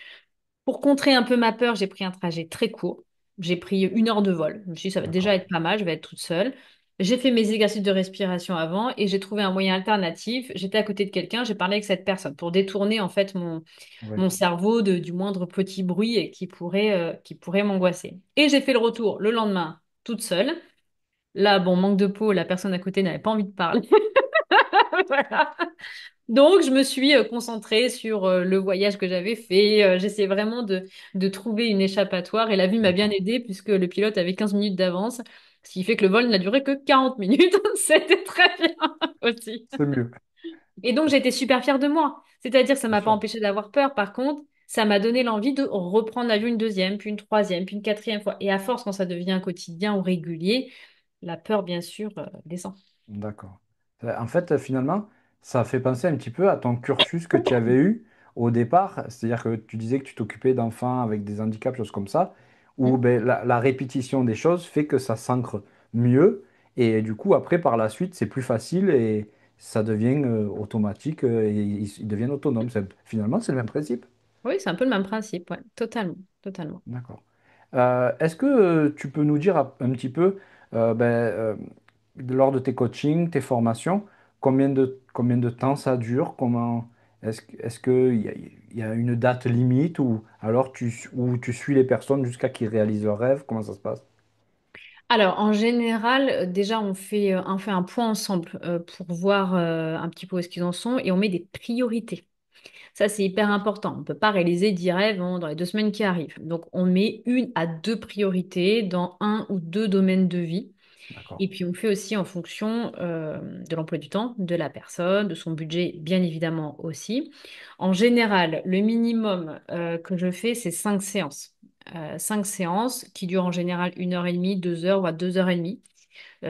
Pour contrer un peu ma peur, j'ai pris un trajet très court. J'ai pris 1 heure de vol. Je me suis dit, ça va déjà D'accord. être pas mal, je vais être toute seule. J'ai fait mes exercices de respiration avant et j'ai trouvé un moyen alternatif. J'étais à côté de quelqu'un, j'ai parlé avec cette personne pour détourner en fait Oui. mon cerveau du moindre petit bruit qui pourrait m'angoisser. Et j'ai fait le retour le lendemain toute seule. Là, bon, manque de peau, la personne à côté n'avait pas envie de parler. Voilà. Donc, je me suis concentrée sur le voyage que j'avais fait. J'essayais vraiment de trouver une échappatoire et la vue m'a bien D'accord. aidée puisque le pilote avait 15 minutes d'avance, ce qui fait que le vol n'a duré que 40 minutes. C'était très bien aussi. C'est mieux. Et donc, j'étais super fière de moi. C'est-à-dire que ça Bien m'a pas sûr. empêché d'avoir peur. Par contre, ça m'a donné l'envie de reprendre l'avion une deuxième, puis une troisième, puis une quatrième fois. Et à force, quand ça devient un quotidien ou régulier, la peur, bien sûr, descend. D'accord. En fait, finalement, ça fait penser un petit peu à ton cursus que tu avais eu au départ. C'est-à-dire que tu disais que tu t'occupais d'enfants avec des handicaps, choses comme ça, où Mm. ben, la répétition des choses fait que ça s'ancre mieux. Et du coup, après, par la suite, c'est plus facile et ça devient automatique et ils deviennent autonomes. Finalement, c'est le même principe. Oui, c'est un peu le même principe, ouais. Totalement, totalement. D'accord. Est-ce que tu peux nous dire un petit peu, ben, lors de tes coachings, tes formations, combien de temps ça dure? Est-ce qu'il y a une date limite ou alors ou tu suis les personnes jusqu'à qu'ils réalisent leurs rêves? Comment ça se passe? Alors, en général, déjà, on fait un point ensemble pour voir un petit peu où est-ce qu'ils en sont et on met des priorités. Ça, c'est hyper important. On ne peut pas réaliser 10 rêves dans les 2 semaines qui arrivent. Donc, on met 1 à 2 priorités dans un ou deux domaines de vie. D'accord. Et puis, on fait aussi en fonction de l'emploi du temps, de la personne, de son budget, bien évidemment aussi. En général, le minimum que je fais, c'est 5 séances. 5 séances qui durent en général 1 heure et demie, 2 heures, voire 2 heures et demie,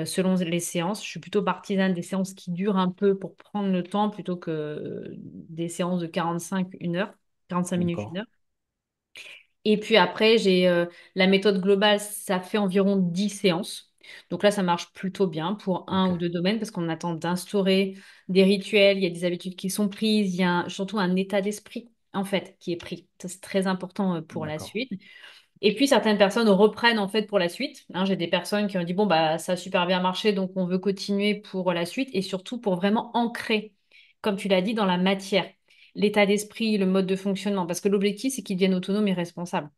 selon les séances. Je suis plutôt partisane des séances qui durent un peu pour prendre le temps plutôt que des séances de 45, 1 heure, 5 minutes, D'accord. 1 heure. Et puis après, j'ai la méthode globale, ça fait environ 10 séances. Donc là, ça marche plutôt bien pour un Ok. ou deux domaines parce qu'on attend d'instaurer des rituels, il y a des habitudes qui sont prises, il y a surtout un état d'esprit en fait qui est pris. Ça, c'est très important pour la D'accord. suite. Et puis certaines personnes reprennent en fait pour la suite, hein. J'ai des personnes qui ont dit bon bah ça a super bien marché donc on veut continuer pour la suite et surtout pour vraiment ancrer, comme tu l'as dit, dans la matière, l'état d'esprit, le mode de fonctionnement. Parce que l'objectif c'est qu'ils deviennent autonomes et responsables.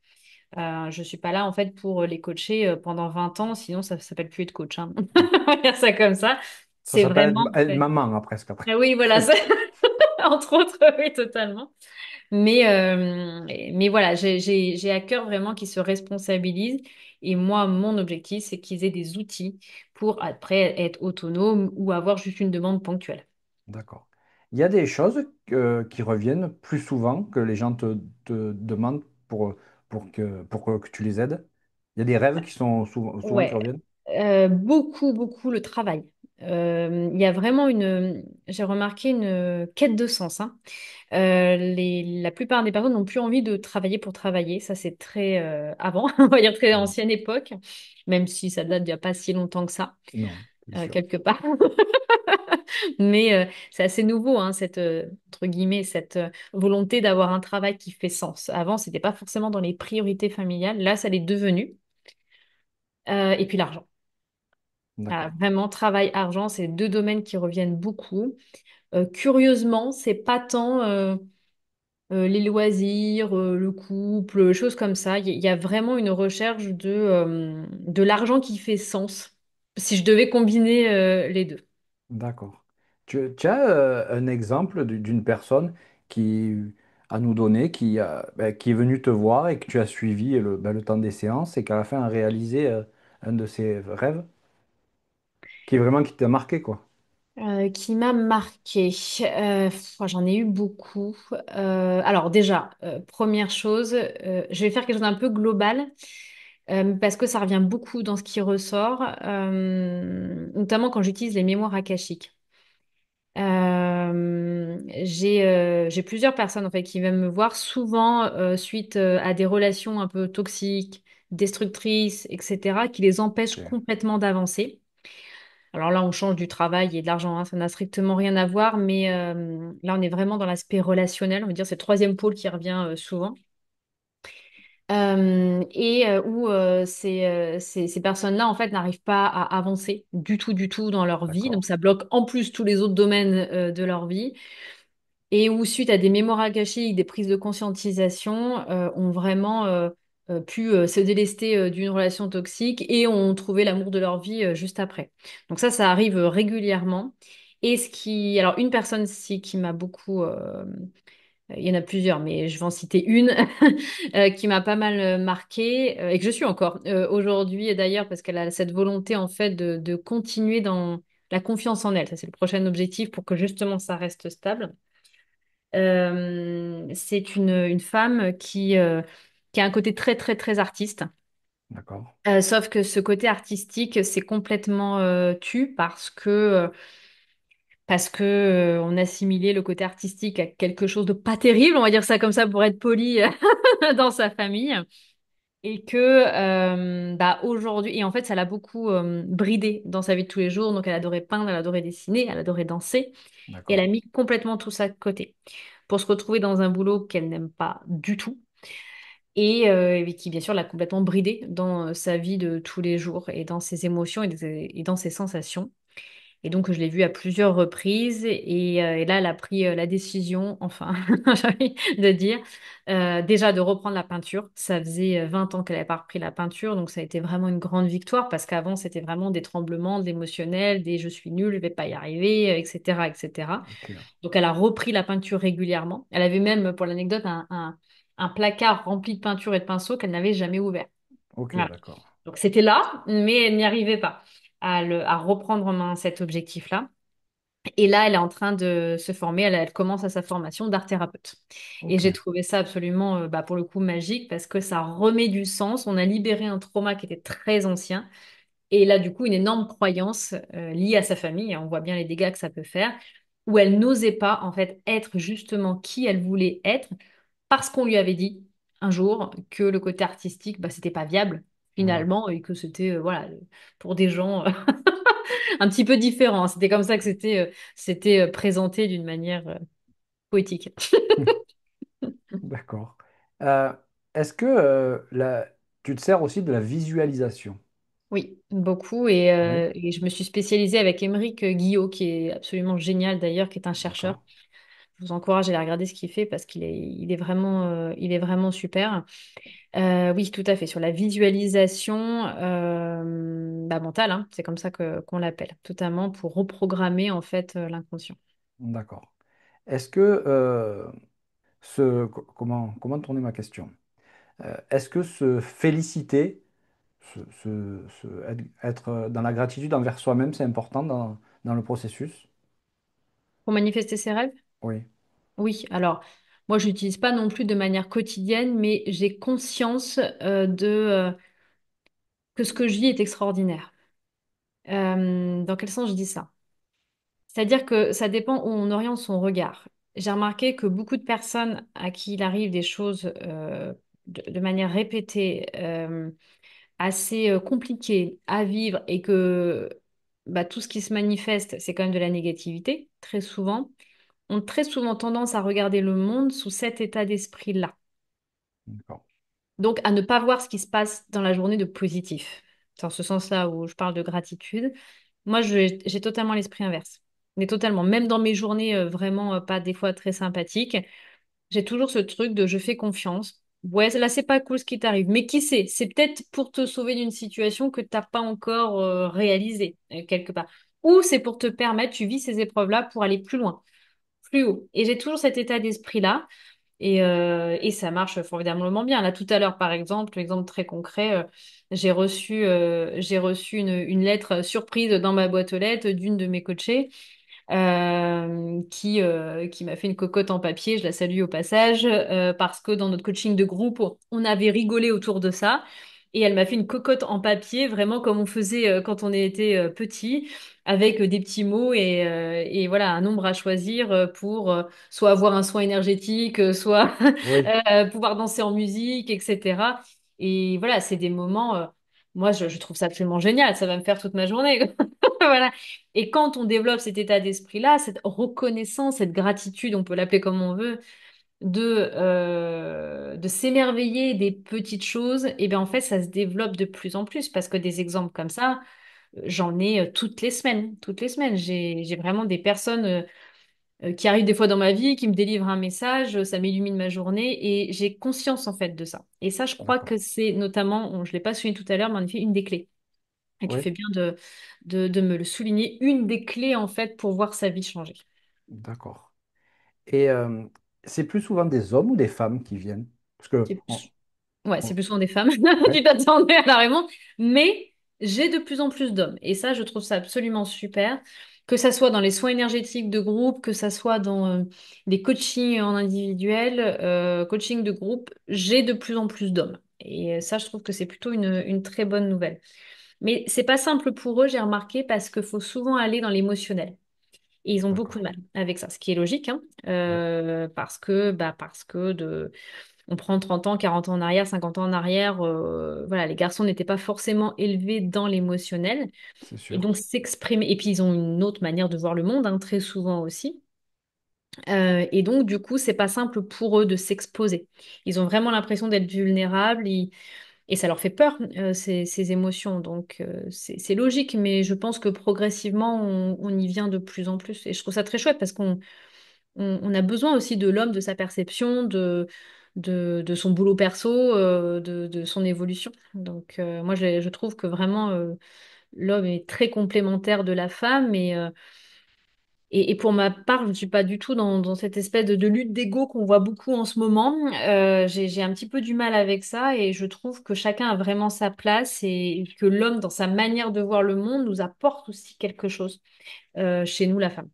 Je suis pas là en fait pour les coacher pendant 20 ans, sinon ça s'appelle plus être coach, hein. On va dire ça comme ça. Ça C'est s'appelle vraiment être fait. maman hein, presque après. Ah oui, voilà, entre autres, oui, totalement. Mais voilà, j'ai à cœur vraiment qu'ils se responsabilisent. Et moi, mon objectif, c'est qu'ils aient des outils pour après être autonomes ou avoir juste une demande ponctuelle. D'accord. Il y a des choses qui reviennent plus souvent que les gens te demandent pour que tu les aides. Il y a des rêves qui sont souvent qui Ouais, reviennent. beaucoup, beaucoup le travail. Il y a vraiment j'ai remarqué une quête de sens, hein. La plupart des personnes n'ont plus envie de travailler pour travailler. Ça, c'est très avant, on va dire très Mhm. ancienne époque, même si ça date d'il n'y a pas si longtemps que ça, Non, c'est sûr. quelque part. Mais c'est assez nouveau, hein, entre guillemets, cette volonté d'avoir un travail qui fait sens. Avant, c'était pas forcément dans les priorités familiales. Là, ça l'est devenu. Et puis l'argent. Ah, D'accord. vraiment, travail, argent, c'est deux domaines qui reviennent beaucoup. Curieusement, c'est pas tant les loisirs, le couple, choses comme ça. Il y a vraiment une recherche de l'argent qui fait sens, si je devais combiner les deux. D'accord. Tu as un exemple d'une personne qui à nous donner, qui est venue te voir et que tu as suivi le temps des séances et qu'à la fin a réalisé un de ses rêves, qui t'a marqué, quoi. Qui m'a marqué. J'en ai eu beaucoup. Alors déjà, première chose, je vais faire quelque chose d'un peu global parce que ça revient beaucoup dans ce qui ressort, notamment quand j'utilise les mémoires akashiques. J'ai plusieurs personnes en fait qui viennent me voir souvent suite à des relations un peu toxiques, destructrices, etc., qui les empêchent Ok. complètement d'avancer. Alors là, on change du travail et de l'argent, hein, ça n'a strictement rien à voir, mais là, on est vraiment dans l'aspect relationnel, on va dire, c'est le troisième pôle qui revient souvent. Où ces personnes-là, en fait, n'arrivent pas à avancer du tout dans leur vie. D'accord. Donc, ça bloque en plus tous les autres domaines de leur vie. Et où, suite à des mémoires akashiques, des prises de conscientisation, ont vraiment pu se délester d'une relation toxique et ont trouvé l'amour de leur vie juste après. Donc ça arrive régulièrement. Alors une personne qui m'a beaucoup, il y en a plusieurs, mais je vais en citer une qui m'a pas mal marquée et que je suis encore aujourd'hui d'ailleurs parce qu'elle a cette volonté en fait de continuer dans la confiance en elle. Ça, c'est le prochain objectif pour que justement ça reste stable. C'est une femme qui a un côté très artiste. D'accord. Sauf que ce côté artistique, c'est complètement tu parce que on assimilait le côté artistique à quelque chose de pas terrible, on va dire ça comme ça pour être poli dans sa famille. Et que bah, aujourd'hui, et en fait, ça l'a beaucoup bridée dans sa vie de tous les jours. Donc, elle adorait peindre, elle adorait dessiner, elle adorait danser. Et elle a D'accord. mis complètement tout ça de côté pour se retrouver dans un boulot qu'elle n'aime pas du tout et qui, bien sûr, l'a complètement bridée dans sa vie de tous les jours et dans ses émotions et dans ses sensations. Et donc, je l'ai vue à plusieurs reprises et là, elle a pris la décision, enfin, j'ai envie de dire, déjà de reprendre la peinture. Ça faisait 20 ans qu'elle n'avait pas repris la peinture, donc ça a été vraiment une grande victoire parce qu'avant, c'était vraiment des tremblements, de l'émotionnel, des je suis nulle, je vais pas y arriver, etc., etc. Ok. Donc, elle a repris la peinture régulièrement. Elle avait même, pour l'anecdote, un placard rempli de peinture et de pinceaux qu'elle n'avait jamais ouvert. Ok, Voilà. d'accord. Donc, c'était là, mais elle n'y arrivait pas à reprendre en main cet objectif-là. Et là, elle est en train de se former, elle commence à sa formation d'art thérapeute. Et Ok. j'ai trouvé ça absolument, bah, pour le coup, magique parce que ça remet du sens. On a libéré un trauma qui était très ancien. Et là, du coup, une énorme croyance liée à sa famille. Et on voit bien les dégâts que ça peut faire, où elle n'osait pas, en fait, être justement qui elle voulait être parce qu'on lui avait dit un jour que le côté artistique, bah, c'était pas viable Ouais. finalement et que c'était, voilà, pour des gens un petit peu différent. C'était comme ça que c'était présenté d'une manière poétique. D'accord. Euh, est-ce que tu te sers aussi de la visualisation? Oui, beaucoup. Oui. Et je me suis spécialisée avec Émeric Guillot, qui est absolument génial d'ailleurs, qui est un chercheur. D'accord. Je vous encourage à aller regarder ce qu'il fait parce il est vraiment super. Oui, tout à fait. Sur la visualisation bah, mentale, hein, c'est comme ça qu'on l'appelle, totalement pour reprogrammer en fait l'inconscient. D'accord. Est-ce que comment tourner ma question? Est-ce que se féliciter, être dans la gratitude envers soi-même, c'est important dans le processus? Pour manifester ses rêves? Oui. Oui, alors moi je l'utilise pas non plus de manière quotidienne, mais j'ai conscience que ce que je vis est extraordinaire. Dans quel sens je dis ça? C'est-à-dire que ça dépend où on oriente son regard. J'ai remarqué que beaucoup de personnes à qui il arrive des choses de manière répétée, assez compliquées à vivre et que bah, tout ce qui se manifeste, c'est quand même de la négativité, très souvent, ont très souvent tendance à regarder le monde sous cet état d'esprit-là. D'accord. Donc, à ne pas voir ce qui se passe dans la journée de positif. c'est en ce sens-là où je parle de gratitude. Moi, j'ai totalement l'esprit inverse. Mais totalement. Même dans mes journées vraiment pas des fois très sympathiques, j'ai toujours ce truc de je fais confiance. Ouais, là, c'est pas cool ce qui t'arrive. Mais qui sait? C'est peut-être pour te sauver d'une situation que t'as pas encore réalisée, quelque part. Ou c'est pour te permettre, tu vis ces épreuves-là pour aller plus loin, plus haut. Et j'ai toujours cet état d'esprit-là. Et ça marche formidablement bien. Là, tout à l'heure, par exemple, exemple très concret, j'ai reçu une lettre surprise dans ma boîte aux lettres d'une de mes coachées qui m'a fait une cocotte en papier, je la salue au passage, parce que dans notre coaching de groupe, on avait rigolé autour de ça. Et elle m'a fait une cocotte en papier, vraiment comme on faisait quand on était petit, avec des petits mots et voilà, un nombre à choisir pour soit avoir un soin énergétique, soit Oui, pouvoir danser en musique, etc. Et voilà, c'est des moments, moi je trouve ça absolument génial, ça va me faire toute ma journée. Voilà. Et quand on développe cet état d'esprit-là, cette reconnaissance, cette gratitude, on peut l'appeler comme on veut, de s'émerveiller des petites choses, et bien en fait, ça se développe de plus en plus parce que des exemples comme ça, j'en ai toutes les semaines. Toutes les semaines, j'ai vraiment des personnes qui arrivent des fois dans ma vie, qui me délivrent un message, ça m'illumine ma journée et j'ai conscience en fait de ça. Et ça, je crois d'accord. que c'est notamment, je ne l'ai pas souligné tout à l'heure, mais en effet, une des clés. Et tu Oui, fais bien de me le souligner, une des clés en fait pour voir sa vie changer. d'accord. Et c'est plus souvent des hommes ou des femmes qui viennent? Parce que, C'est plus- Ouais, c'est plus souvent des femmes. ouais, Tu t'attendais à la réponse. Mais j'ai de plus en plus d'hommes. Et ça, je trouve ça absolument super. Que ça soit dans les soins énergétiques de groupe, que ça soit dans des coachings en individuel, coaching de groupe, j'ai de plus en plus d'hommes. Et ça, je trouve que c'est plutôt une très bonne nouvelle. Mais c'est pas simple pour eux, j'ai remarqué, parce qu'il faut souvent aller dans l'émotionnel. Et ils ont beaucoup d'accord. de mal avec ça, ce qui est logique, hein, Ouais, parce que on prend 30 ans, 40 ans en arrière, 50 ans en arrière, voilà, les garçons n'étaient pas forcément élevés dans l'émotionnel. c'est Et sûr. donc s'exprimer, et puis ils ont une autre manière de voir le monde, hein, très souvent aussi. Et donc du coup, c'est pas simple pour eux de s'exposer. Ils ont vraiment l'impression d'être vulnérables, et ça leur fait peur, ces émotions. Donc, c'est logique, mais je pense que progressivement, on y vient de plus en plus. Et je trouve ça très chouette parce qu'on a besoin aussi de l'homme, de sa perception, de son boulot perso, de son évolution. Donc, moi, je trouve que vraiment, l'homme est très complémentaire de la femme. Et pour ma part, je ne suis pas du tout dans cette espèce de lutte d'ego qu'on voit beaucoup en ce moment. J'ai un petit peu du mal avec ça et je trouve que chacun a vraiment sa place et que l'homme, dans sa manière de voir le monde, nous apporte aussi quelque chose chez nous, la femme.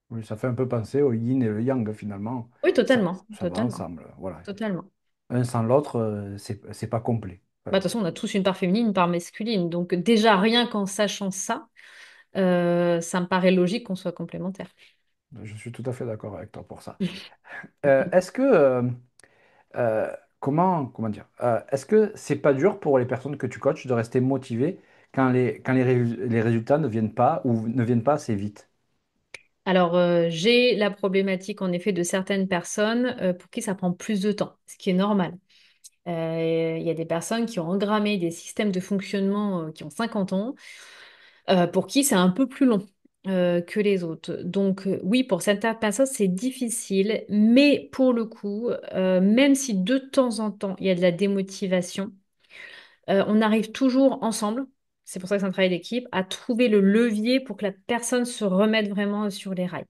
Oui, ça fait un peu penser au yin et le yang, finalement. Oui, Ça, totalement, ça va totalement, ensemble. Voilà. totalement. Un sans l'autre, c'est pas complet. Bah, Enfin, de toute façon, on a tous une part féminine, une part masculine. Donc déjà, rien qu'en sachant ça, ça me paraît logique qu'on soit complémentaires. je suis tout à fait d'accord avec toi pour ça. Est-ce que euh, comment dire est-ce que c'est pas dur pour les personnes que tu coaches de rester motivées quand les résultats ne viennent pas ou ne viennent pas assez vite? Alors, j'ai la problématique en effet de certaines personnes pour qui ça prend plus de temps, ce qui est normal. Il y a des personnes qui ont engrammé des systèmes de fonctionnement qui ont 50 ans, pour qui c'est un peu plus long que les autres. Donc, oui, pour certaines personnes, c'est difficile, mais pour le coup, même si de temps en temps, il y a de la démotivation, on arrive toujours ensemble. C'est pour ça que c'est un travail d'équipe, à trouver le levier pour que la personne se remette vraiment sur les rails.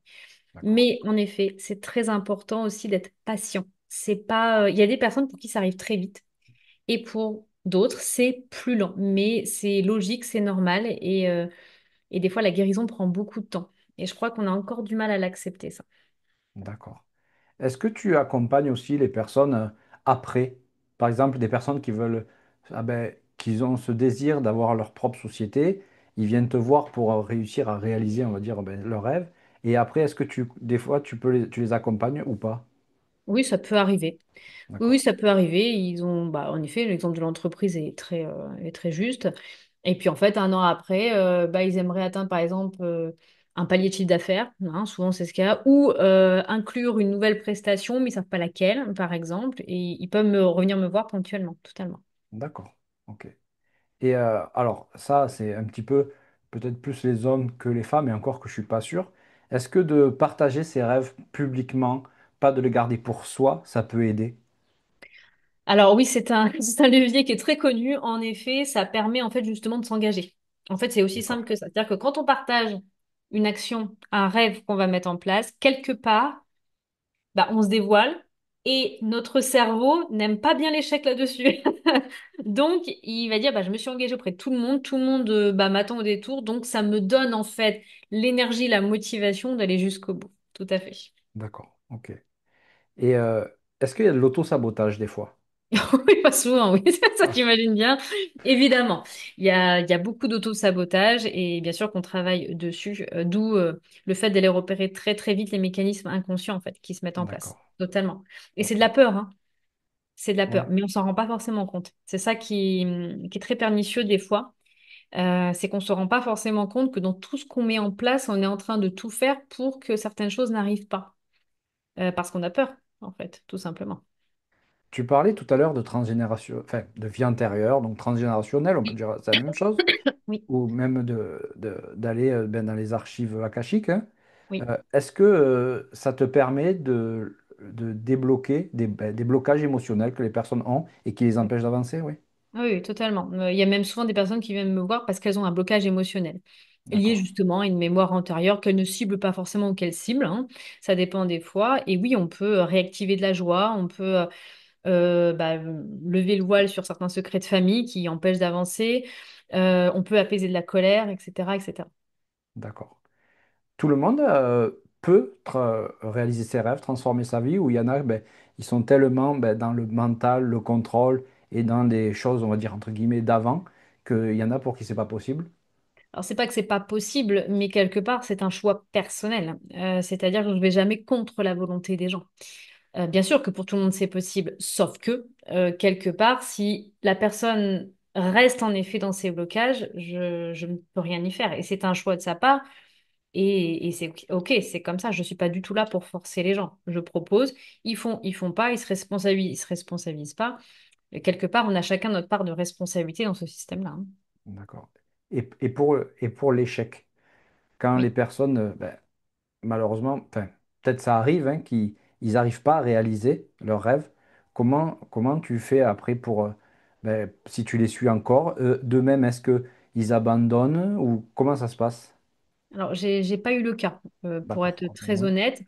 D'accord, Mais en effet, c'est très important aussi d'être patient. C'est pas, il y a des personnes pour qui ça arrive très vite et pour d'autres, c'est plus lent. Mais c'est logique, c'est normal et des fois, la guérison prend beaucoup de temps. Et je crois qu'on a encore du mal à l'accepter, ça. d'accord. Est-ce que tu accompagnes aussi les personnes après? Par exemple, des personnes qui veulent, ah ben, qui ont ce désir d'avoir leur propre société, ils viennent te voir pour réussir à réaliser, on va dire, ben, leur rêve. Et après, est-ce que des fois, tu les accompagnes ou pas? Oui, ça peut arriver. Oui, oui, D'accord, ça peut arriver. Ils ont, bah, en effet, l'exemple de l'entreprise est très juste. Et puis, en fait, un an après, bah, ils aimeraient atteindre, par exemple, un palier de chiffre d'affaires, hein, souvent c'est ce qu'il y a, ou inclure une nouvelle prestation, mais ils ne savent pas laquelle, par exemple, et ils peuvent revenir me voir ponctuellement, totalement. d'accord, ok. Et alors, ça, c'est un petit peu, peut-être plus les hommes que les femmes, et encore que je suis pas sûr. Est-ce que de partager ses rêves publiquement, pas de les garder pour soi, ça peut aider? Alors oui, c'est un levier qui est très connu. En effet, ça permet en fait justement de s'engager. En fait, c'est aussi D'accord. simple que ça. C'est-à-dire que quand on partage une action, un rêve qu'on va mettre en place, quelque part, bah, on se dévoile et notre cerveau n'aime pas bien l'échec là-dessus. Donc, il va dire, bah, je me suis engagée auprès de tout le monde bah, m'attend au détour, donc ça me donne en fait l'énergie, la motivation d'aller jusqu'au bout. Tout à fait. D'accord. Ok. Et est-ce qu'il y a de l'auto-sabotage des fois? Oui, pas souvent, oui, ça Ah, j'imagine bien. Évidemment, il y a beaucoup d'auto-sabotage et bien sûr qu'on travaille dessus, d'où le fait d'aller repérer très très vite les mécanismes inconscients en fait qui se mettent en place, d'accord. totalement. Et c'est de Ok. la peur, hein. C'est de la peur, Ouais. mais on s'en rend pas forcément compte. C'est ça qui est très pernicieux des fois. C'est qu'on se rend pas forcément compte que dans tout ce qu'on met en place, on est en train de tout faire pour que certaines choses n'arrivent pas. Parce qu'on a peur, en fait, tout simplement. Tu parlais tout à l'heure de transgénération, enfin, de vie antérieure, donc transgénérationnelle, on peut Oui, dire c'est la même chose, oui, ou même d'aller ben, dans les archives akashiques, hein. oui. Est-ce que ça te permet de débloquer des blocages émotionnels que les personnes ont et qui les Oui. empêchent d'avancer? Oui. Ah oui, totalement. Il y a même souvent des personnes qui viennent me voir parce qu'elles ont un blocage émotionnel lié D'accord. justement à une mémoire antérieure qu'elles ne ciblent pas forcément ou qu'elles ciblent, hein. Ça dépend des fois. Et oui, on peut réactiver de la joie, on peut bah, lever le voile sur certains secrets de famille qui empêchent d'avancer, on peut apaiser de la colère, etc., etc. D'accord. Tout le monde peut réaliser ses rêves, transformer sa vie, ou il y en a, ben, ils sont tellement ben, dans le mental, le contrôle et dans des choses, on va dire, entre guillemets, d'avant, qu'il y en a pour qui c'est pas possible. Alors, c'est pas que c'est pas possible, mais quelque part, c'est un choix personnel. C'est-à-dire que je ne vais jamais contre la volonté des gens. Bien sûr que pour tout le monde, c'est possible, sauf que, quelque part, si la personne reste en effet dans ses blocages, je ne peux rien y faire. Et c'est un choix de sa part, et c'est OK, c'est comme ça. Je ne suis pas du tout là pour forcer les gens. Je propose, ils font pas, ils se responsabilisent pas. Et quelque part, on a chacun notre part de responsabilité dans ce système-là, hein. D'accord. Et pour l'échec, quand les Oui. personnes, ben, malheureusement, enfin, peut-être ça arrive, hein, qu'ils n'arrivent pas à réaliser leurs rêves, comment tu fais après pour, ben, si tu les suis encore, de même, est-ce qu'ils abandonnent ou comment ça se passe? Alors, j'ai pas eu le cas, pour D'accord. être Ok, très oui. honnête.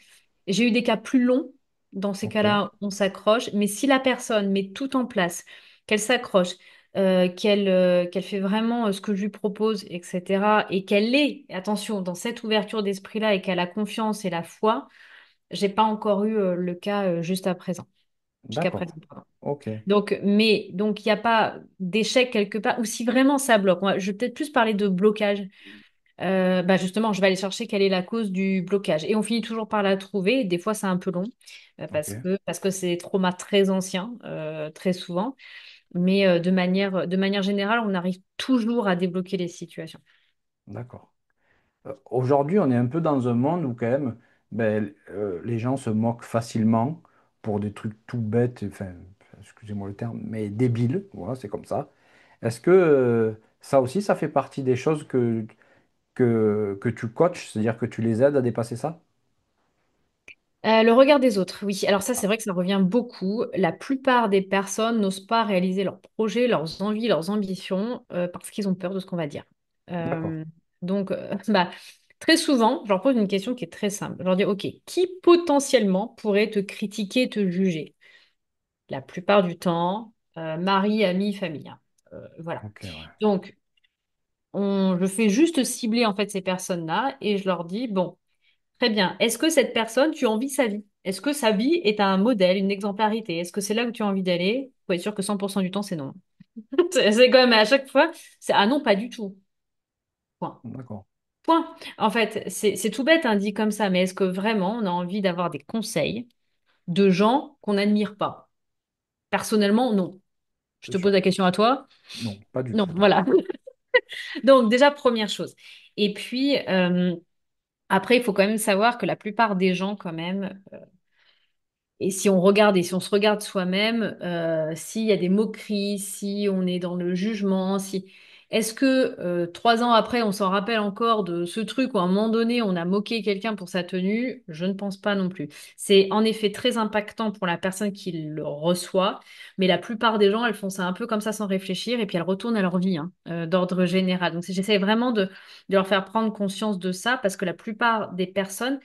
J'ai eu des cas plus longs. Dans ces Ok. cas-là, on s'accroche. Mais si la personne met tout en place, qu'elle s'accroche, qu'elle fait vraiment ce que je lui propose, etc., et qu'elle est, attention, dans cette ouverture d'esprit-là et qu'elle a confiance et la foi, j'ai pas encore eu le cas juste à présent, jusqu'à D'accord. présent, pardon. Ok. Donc, il n'y a pas d'échec quelque part, ou si vraiment ça bloque. Je vais peut-être plus parler de blocage. Bah justement, je vais aller chercher quelle est la cause du blocage. Et on finit toujours par la trouver. Des fois, c'est un peu long Ok. parce que c'est des traumas très anciens, très souvent. Mais de manière générale, on arrive toujours à débloquer les situations. D'accord. Aujourd'hui, on est un peu dans un monde où quand même, ben, les gens se moquent facilement pour des trucs tout bêtes, enfin, excusez-moi le terme, mais débiles. Voilà, c'est comme ça. Est-ce que ça aussi, ça fait partie des choses que tu coaches, c'est-à-dire que tu les aides à dépasser ça? Le regard des autres, oui. Alors ça, Ah, c'est vrai que ça revient beaucoup. La plupart des personnes n'osent pas réaliser leurs projets, leurs envies, leurs ambitions, parce qu'ils ont peur de ce qu'on va dire. d'accord. Euh, donc, bah, très souvent, je leur pose une question qui est très simple. Je leur dis, OK, qui potentiellement pourrait te critiquer, te juger? La plupart du temps, mari, ami, famille, hein. Voilà. Ok, ouais. Donc, je fais juste cibler en fait ces personnes-là et je leur dis, bon. Très bien. Est-ce que cette personne, tu envies sa vie? Est-ce que sa vie est un modèle, une exemplarité? Est-ce que c'est là où tu as envie d'aller? Faut être sûr que 100% du temps, c'est non. C'est quand même à chaque fois, c'est ah non, pas du tout. Point. D'accord. Point. En fait, c'est tout bête, hein, dit comme ça, mais est-ce que vraiment on a envie d'avoir des conseils de gens qu'on n'admire pas? Personnellement, non. Je C'est te pose sûr. la question à toi. Non, pas du Non, tout. Non. voilà. Donc déjà, première chose. Et puis, après, il faut quand même savoir que la plupart des gens, quand même, et si on regarde et si on se regarde soi-même, s'il y a des moqueries, si on est dans le jugement, si... Est-ce que 3 ans après, on s'en rappelle encore de ce truc où à un moment donné, on a moqué quelqu'un pour sa tenue? Je ne pense pas non plus. C'est en effet très impactant pour la personne qui le reçoit, mais la plupart des gens, elles font ça un peu comme ça sans réfléchir et puis elles retournent à leur vie, hein, d'ordre général. Donc j'essaie vraiment de leur faire prendre conscience de ça parce que la plupart des personnes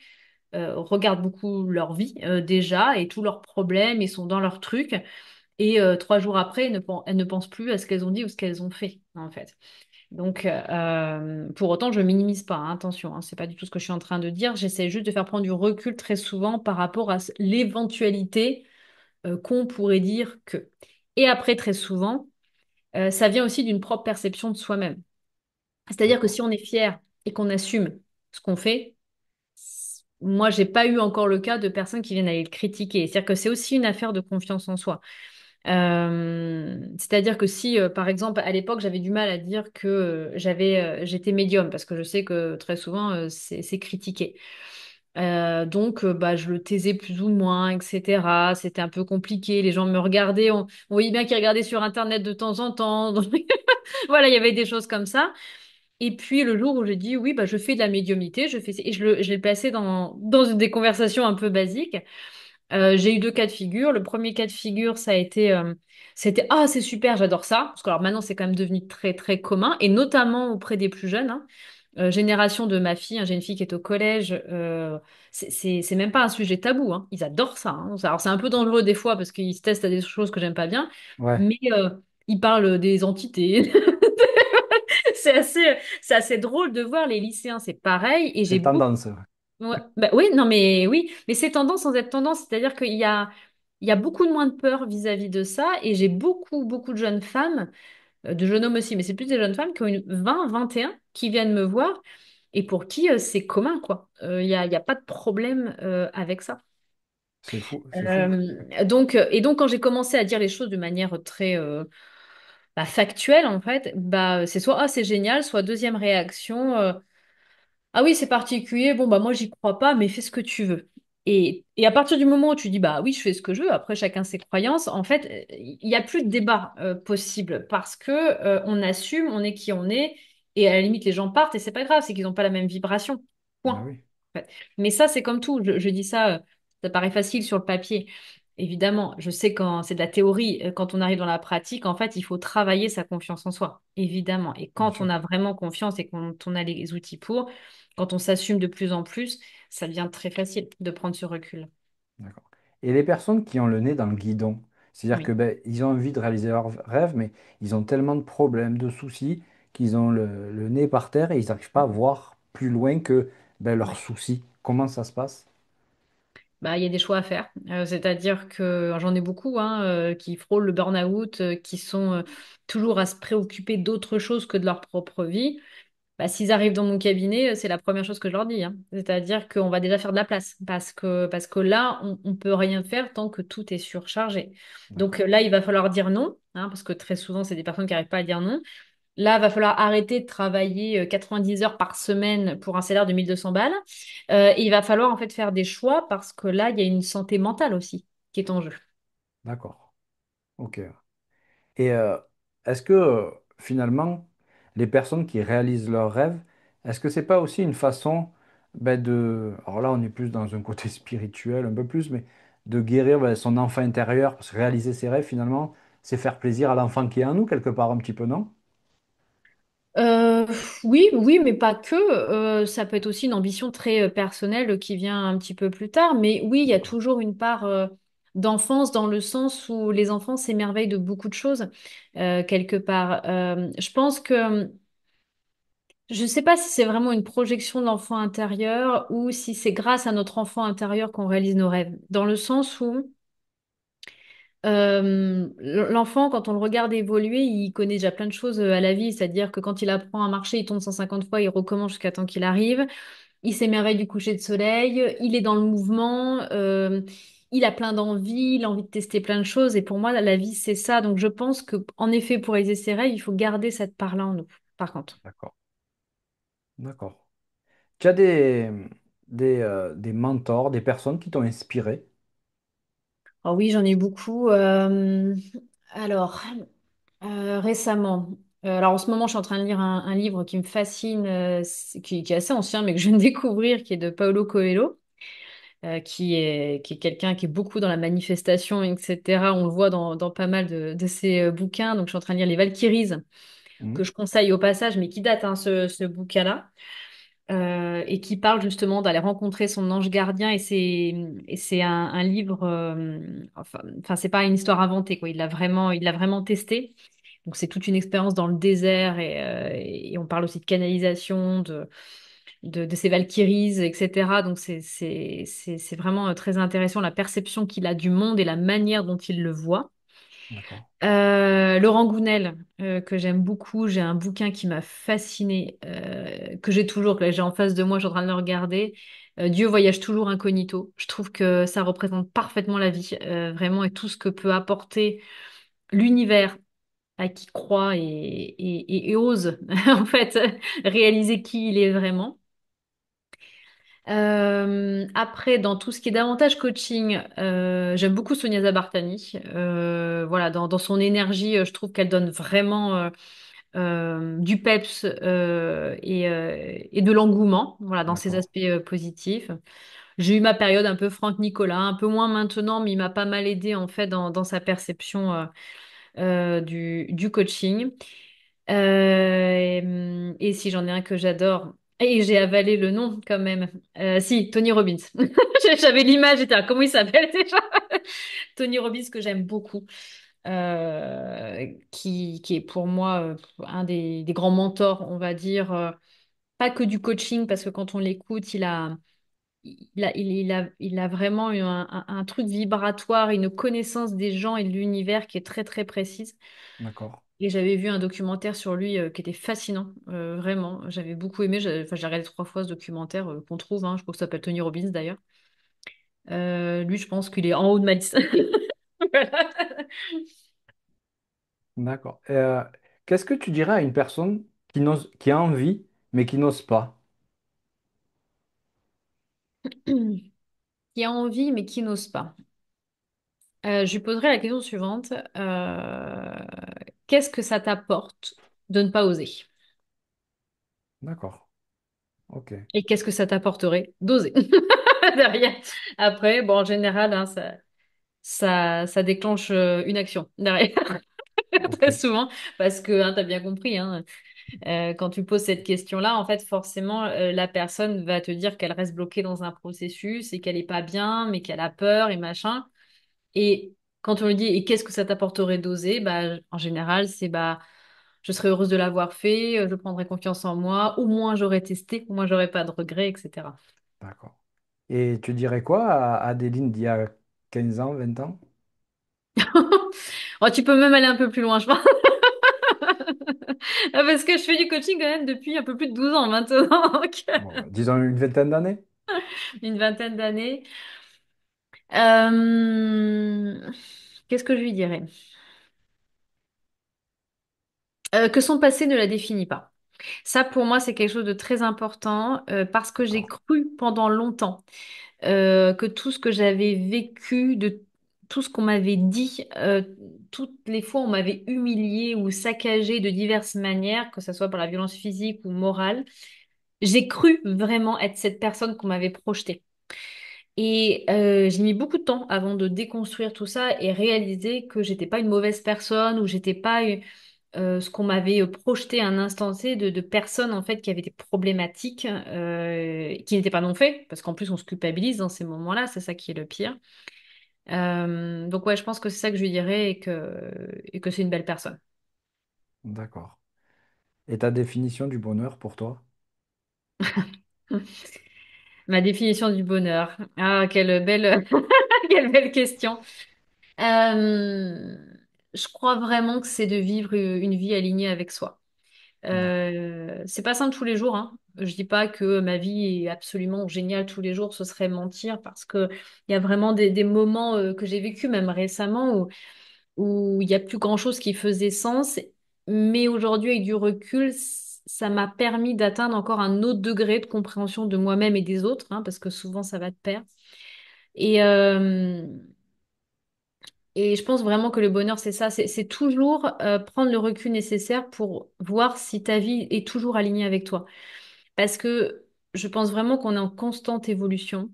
regardent beaucoup leur vie déjà et tous leurs problèmes, ils sont dans leur truc. Et 3 jours après, elles ne pensent plus à ce qu'elles ont dit ou ce qu'elles ont fait, en fait. Donc, pour autant, je minimise pas, hein, attention, hein, c'est pas du tout ce que je suis en train de dire. J'essaie juste de faire prendre du recul très souvent par rapport à l'éventualité qu'on pourrait dire que. Et après, très souvent, ça vient aussi d'une propre perception de soi-même. C'est-à-dire que D'accord. si on est fier et qu'on assume ce qu'on fait, moi, j'ai pas eu encore le cas de personnes qui viennent aller le critiquer. C'est-à-dire que c'est aussi une affaire de confiance en soi. C'est-à-dire que si, par exemple, à l'époque, j'avais du mal à dire que j'étais médium, parce que je sais que très souvent, c'est critiqué. Donc, bah, je le taisais plus ou moins, etc. C'était un peu compliqué. Les gens me regardaient. On voyait bien qu'ils regardaient sur Internet de temps en temps. Donc, voilà, il y avait des choses comme ça. Et puis, le jour où j'ai dit, oui, bah, je fais de la médiumnité, et je l'ai placé dans des conversations un peu basiques. J'ai eu deux cas de figure. Le premier cas de figure, c'était ah c'est super, j'adore ça. Parce que alors maintenant c'est quand même devenu très très commun et notamment auprès des plus jeunes, hein. Génération de ma fille, hein, j'ai une fille qui est au collège. C'est même pas un sujet tabou, hein. Ils adorent ça, hein. Alors c'est un peu dangereux des fois parce qu'ils se testent à des choses que j'aime pas bien, Ouais, mais ils parlent des entités. C'est assez c'est assez drôle de voir les lycéens, c'est pareil. Et j'ai c'est beaucoup tendance. Ouais, bah oui, non, mais oui, mais c'est tendance sans être tendance, c'est-à-dire qu'il y a beaucoup de moins de peur vis-à-vis de ça, et j'ai beaucoup, beaucoup de jeunes femmes, de jeunes hommes aussi, mais c'est plus des jeunes femmes qui ont une 20, 21, qui viennent me voir, et pour qui c'est commun, quoi. Il y a pas de problème avec ça. C'est fou, c'est fou. Donc, quand j'ai commencé à dire les choses de manière très factuelle, en fait, bah, c'est soit, ah, c'est génial, soit deuxième réaction. Ah oui, c'est particulier. Bon, bah moi, j'y crois pas, mais fais ce que tu veux. Et à partir du moment où tu dis, bah oui, je fais ce que je veux, après chacun ses croyances, en fait, il n'y a plus de débat possible parce que on assume, on est qui on est, et à la limite, les gens partent et c'est pas grave, c'est qu'ils n'ont pas la même vibration. Ah Point. oui, En fait. Mais ça, c'est comme tout. Je dis ça, ça paraît facile sur le papier. Évidemment, je sais quand c'est de la théorie, quand on arrive dans la pratique, en fait, il faut travailler sa confiance en soi, évidemment. Et bien quand on sûr. a vraiment confiance et quand on a les outils pour, quand on s'assume de plus en plus, ça devient très facile de prendre ce recul. D'accord. Et les personnes qui ont le nez dans le guidon, c'est-à-dire que Oui, ben, ils ont envie de réaliser leurs rêves, mais ils ont tellement de problèmes, de soucis, qu'ils ont le nez par terre et ils n'arrivent pas à voir plus loin que ben, leurs ouais. soucis. Comment ça se passe? Bah, il y a des choix à faire. C'est-à-dire que j'en ai beaucoup hein, qui frôlent le burn-out, qui sont toujours à se préoccuper d'autre chose que de leur propre vie. Bah, s'ils arrivent dans mon cabinet, c'est la première chose que je leur dis, hein. C'est-à-dire qu'on va déjà faire de la place parce que là, on ne peut rien faire tant que tout est surchargé. Donc D'accord. là, il va falloir dire non, hein, parce que très souvent, c'est des personnes qui n'arrivent pas à dire non. Là, il va falloir arrêter de travailler 90 heures par semaine pour un salaire de 1200 balles. Et il va falloir en fait faire des choix parce que là, il y a une santé mentale aussi qui est en jeu. D'accord. Ok. Et est-ce que finalement, les personnes qui réalisent leurs rêves, est-ce que c'est pas aussi une façon ben, de... Alors là, on est plus dans un côté spirituel, un peu plus, mais de guérir ben, son enfant intérieur, parce que réaliser ses rêves, finalement, c'est faire plaisir à l'enfant qui est en nous, quelque part, un petit peu, non? Euh, oui, oui, mais pas que. Ça peut être aussi une ambition très personnelle qui vient un petit peu plus tard. Mais oui, il y a D'accord. toujours une part d'enfance dans le sens où les enfants s'émerveillent de beaucoup de choses, quelque part. Je pense que je ne sais pas si c'est vraiment une projection de l'enfant intérieur ou si c'est grâce à notre enfant intérieur qu'on réalise nos rêves. Dans le sens où l'enfant, quand on le regarde évoluer, il connaît déjà plein de choses à la vie, c'est-à-dire que quand il apprend à marcher, il tombe 150 fois, il recommence jusqu'à temps qu'il arrive. Il s'émerveille du coucher de soleil, il est dans le mouvement, il a plein d'envies, il a envie de tester plein de choses. Et pour moi, la vie, c'est ça. Donc je pense que, en effet, pour réaliser ses rêves, il faut garder cette part-là en nous, par contre. D'accord. D'accord. Tu as des mentors, des personnes qui t'ont inspiré? Ah oui, j'en ai eu beaucoup. Alors, récemment. Alors en ce moment, je suis en train de lire un livre qui me fascine, qui est assez ancien, mais que je viens de découvrir, qui est de Paulo Coelho, qui est quelqu'un qui est beaucoup dans la manifestation, etc. On le voit dans pas mal de ses bouquins. Donc je suis en train de lire Les Valkyries, que Mhm. je conseille au passage, mais qui date, hein, ce bouquin-là. Et qui parle justement d'aller rencontrer son ange gardien et c'est un livre enfin c'est pas une histoire inventée quoi, il l'a vraiment testé. Donc c'est toute une expérience dans le désert et on parle aussi de canalisation de ces valkyries, etc. Donc c'est vraiment très intéressant la perception qu'il a du monde et la manière dont il le voit. D'accord. Laurent Gounel, que j'aime beaucoup, j'ai un bouquin qui m'a fascinée, que j'ai toujours, que là, j'ai en face de moi, je suis en train de le regarder. Dieu voyage toujours incognito. Je trouve que ça représente parfaitement la vie, vraiment, et tout ce que peut apporter l'univers à qui croit et ose, en fait, réaliser qui il est vraiment. Après, dans tout ce qui est davantage coaching, j'aime beaucoup Sonia Zabartani. Voilà, dans son énergie, je trouve qu'elle donne vraiment du peps et de l'engouement, voilà, dans ses D'accord. aspects positifs. J'ai eu ma période un peu Franck Nicolas, un peu moins maintenant, mais il m'a pas mal aidé en fait dans sa perception du coaching. Et si j'en ai un que j'adore, et j'ai avalé le nom quand même. Si, Tony Robbins. J'avais l'image, j'étais là, comment il s'appelle déjà? Tony Robbins que j'aime beaucoup, qui est pour moi un des grands mentors, on va dire, pas que du coaching, parce que quand on l'écoute, il a vraiment eu un truc vibratoire, une connaissance des gens et de l'univers qui est très très précise. D'accord. Et j'avais vu un documentaire sur lui qui était fascinant, vraiment. J'avais beaucoup aimé. Enfin, j'ai regardé 3 fois ce documentaire qu'on trouve. Hein, je crois que ça s'appelle Tony Robbins d'ailleurs. Lui, je pense qu'il est en haut de ma liste. Voilà. D'accord. Qu'est-ce que tu dirais à une personne qui a envie, mais qui n'ose pas? Qui a envie mais qui n'ose pas. Je lui poserai la question suivante. Qu'est-ce que ça t'apporte de ne pas oser? D'accord. Ok. Et qu'est-ce que ça t'apporterait d'oser? Derrière. Après, bon, en général, hein, ça déclenche une action derrière. Ok. Très souvent, parce que tu as bien compris, hein, quand tu poses cette question-là, en fait, forcément, la personne va te dire qu'elle reste bloquée dans un processus et qu'elle n'est pas bien, mais qu'elle a peur et machin. Et quand on lui dit, et qu'est-ce que ça t'apporterait d'oser? Bah, en général, c'est bah, je serais heureuse de l'avoir fait, je prendrais confiance en moi, au moins j'aurais testé, au moins j'aurais pas de regrets, etc. D'accord. Et tu dirais quoi à Adeline d'il y a 15 ans, 20 ans? Oh, tu peux même aller un peu plus loin, je pense. Parce que je fais du coaching quand même depuis un peu plus de 12 ans maintenant, donc Bon, disons une vingtaine d'années? une vingtaine d'années. Euh, Qu'est-ce que je lui dirais? Que son passé ne la définit pas. Ça, pour moi, c'est quelque chose de très important parce que j'ai D'accord. cru pendant longtemps que tout ce que j'avais vécu, de tout ce qu'on m'avait dit, toutes les fois on m'avait humilié ou saccagé de diverses manières, que ce soit par la violence physique ou morale, j'ai cru vraiment être cette personne qu'on m'avait projetée. Et j'ai mis beaucoup de temps avant de déconstruire tout ça et réaliser que j'étais pas une mauvaise personne ou j'étais pas ce qu'on m'avait projeté à un instant T de personnes en fait qui avaient des problématiques qui n'étaient pas non faits parce qu'en plus on se culpabilise dans ces moments-là, c'est ça qui est le pire. Donc ouais, je pense que c'est ça que je lui dirais et que c'est une belle personne. D'accord. Et ta définition du bonheur pour toi? Ma définition du bonheur. Ah, quelle belle, quelle belle question. Euh, je crois vraiment que c'est de vivre une vie alignée avec soi. D'accord. C'est pas simple tous les jours, hein. Je dis pas que ma vie est absolument géniale tous les jours, ce serait mentir parce que il y a vraiment des moments que j'ai vécu même récemment où il y a plus grand-chose qui faisait sens. Mais aujourd'hui, avec du recul, ça m'a permis d'atteindre encore un autre degré de compréhension de moi-même et des autres, hein, parce que souvent ça va de pair. Et, Et je pense vraiment que le bonheur, c'est ça, c'est toujours prendre le recul nécessaire pour voir si ta vie est toujours alignée avec toi. Parce que je pense vraiment qu'on est en constante évolution.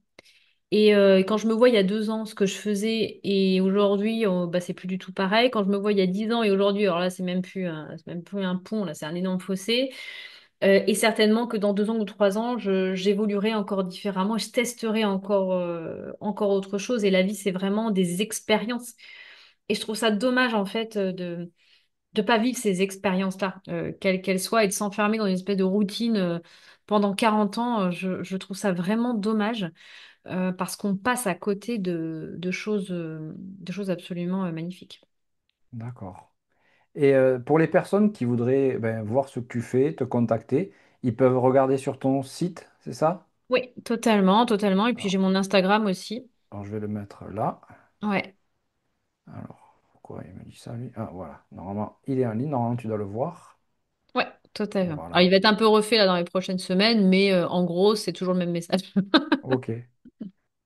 Et quand je me vois il y a 2 ans, ce que je faisais, et aujourd'hui, bah, c'est plus du tout pareil. Quand je me vois il y a 10 ans et aujourd'hui, alors là, c'est même plus un pont, là, c'est un énorme fossé. Et certainement que dans 2 ans ou 3 ans, j'évoluerai encore différemment, je testerai encore autre chose. Et la vie, c'est vraiment des expériences. Et je trouve ça dommage, en fait, de pas vivre ces expériences-là, quelles qu'elles soient, et de s'enfermer dans une espèce de routine pendant 40 ans. Je trouve ça vraiment dommage parce qu'on passe à côté de choses absolument magnifiques. D'accord. Et pour les personnes qui voudraient ben, voir ce que tu fais, te contacter, ils peuvent regarder sur ton site, c'est ça? Oui, totalement, totalement. Et puis Alors, j'ai mon Instagram aussi. alors, je vais le mettre là. Ouais, Alors, pourquoi il me dit ça, lui? Ah, voilà. Normalement, il est en ligne. Normalement, tu dois le voir. ouais, totalement. Alors il Voilà. va être un peu refait là dans les prochaines semaines, mais en gros, c'est toujours le même message. OK.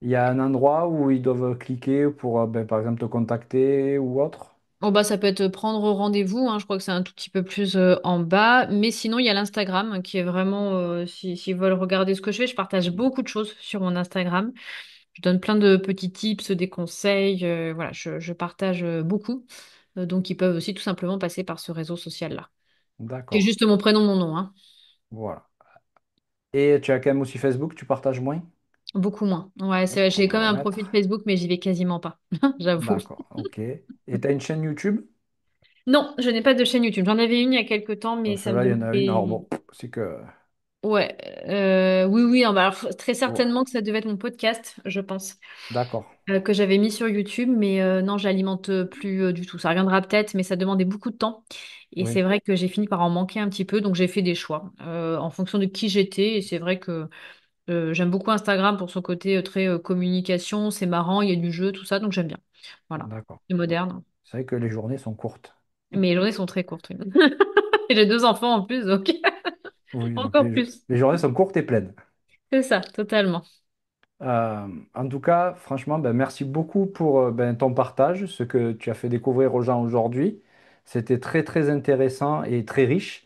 Il y a un endroit où ils doivent cliquer pour, ben, par exemple, te contacter ou autre? Bon, bah, ça peut être prendre rendez-vous, hein, je crois que c'est un tout petit peu plus en bas. Mais sinon, il y a l'Instagram qui est vraiment, s'ils veulent regarder ce que je fais, je partage beaucoup de choses sur mon Instagram. Je donne plein de petits tips, des conseils. Voilà, je partage beaucoup. Donc, ils peuvent aussi tout simplement passer par ce réseau social-là. Qui est D'accord. juste mon prénom, mon nom, hein. Voilà. Et tu as quand même aussi Facebook, tu partages moins? Beaucoup moins. Ouais, On j'ai va quand le même un profil remettre. Facebook, mais j'y vais quasiment pas, j'avoue. D'accord. OK. Et tu as une chaîne YouTube? Non, je n'ai pas de chaîne YouTube. J'en avais une il y a quelques temps, mais ça me Celle-là, il y en a une. Alors demandait. bon, c'est que... Ouais, oui, oui, hein, bah, alors, très Ouais. certainement que ça devait être mon podcast, je pense, D'accord. que j'avais mis sur YouTube, mais non, j'alimente plus du tout. Ça reviendra peut-être, mais ça demandait beaucoup de temps. Et c'est Oui. vrai que j'ai fini par en manquer un petit peu, donc j'ai fait des choix en fonction de qui j'étais. Et c'est vrai que j'aime beaucoup Instagram pour son côté très communication, c'est marrant, il y a du jeu, tout ça, donc j'aime bien. Voilà, D'accord. c'est Ouais. moderne. C'est vrai que les journées sont courtes. Mais les journées sont très courtes, oui. Et j'ai 2 enfants en plus, donc Oui, donc encore plus. les journées sont courtes et pleines. C'est ça, totalement. En tout cas, franchement, ben, merci beaucoup pour ben, ton partage, ce que tu as fait découvrir aux gens aujourd'hui. C'était très, très intéressant et très riche.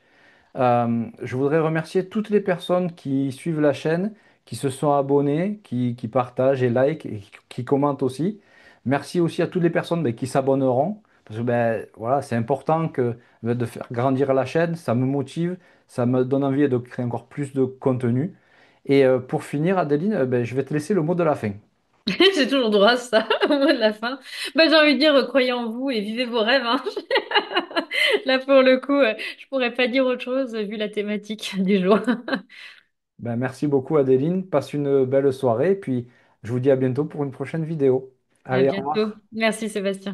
Je voudrais remercier toutes les personnes qui suivent la chaîne, qui se sont abonnées, qui partagent et like et qui commentent aussi. Merci aussi à toutes les personnes ben, qui s'abonneront, parce que ben, voilà, c'est important de faire grandir la chaîne, ça me motive, ça me donne envie de créer encore plus de contenu. Et pour finir, Adeline, ben, je vais te laisser le mot de la fin. J'ai toujours droit à ça au mot de la fin. Bah, j'ai envie de dire, croyez en vous et vivez vos rêves, hein. Là, pour le coup, je pourrais pas dire autre chose vu la thématique du jour. Ben, merci beaucoup, Adeline. Passe une belle soirée, et puis je vous dis à bientôt pour une prochaine vidéo. À Allez, au bientôt. revoir. Merci, Sébastien.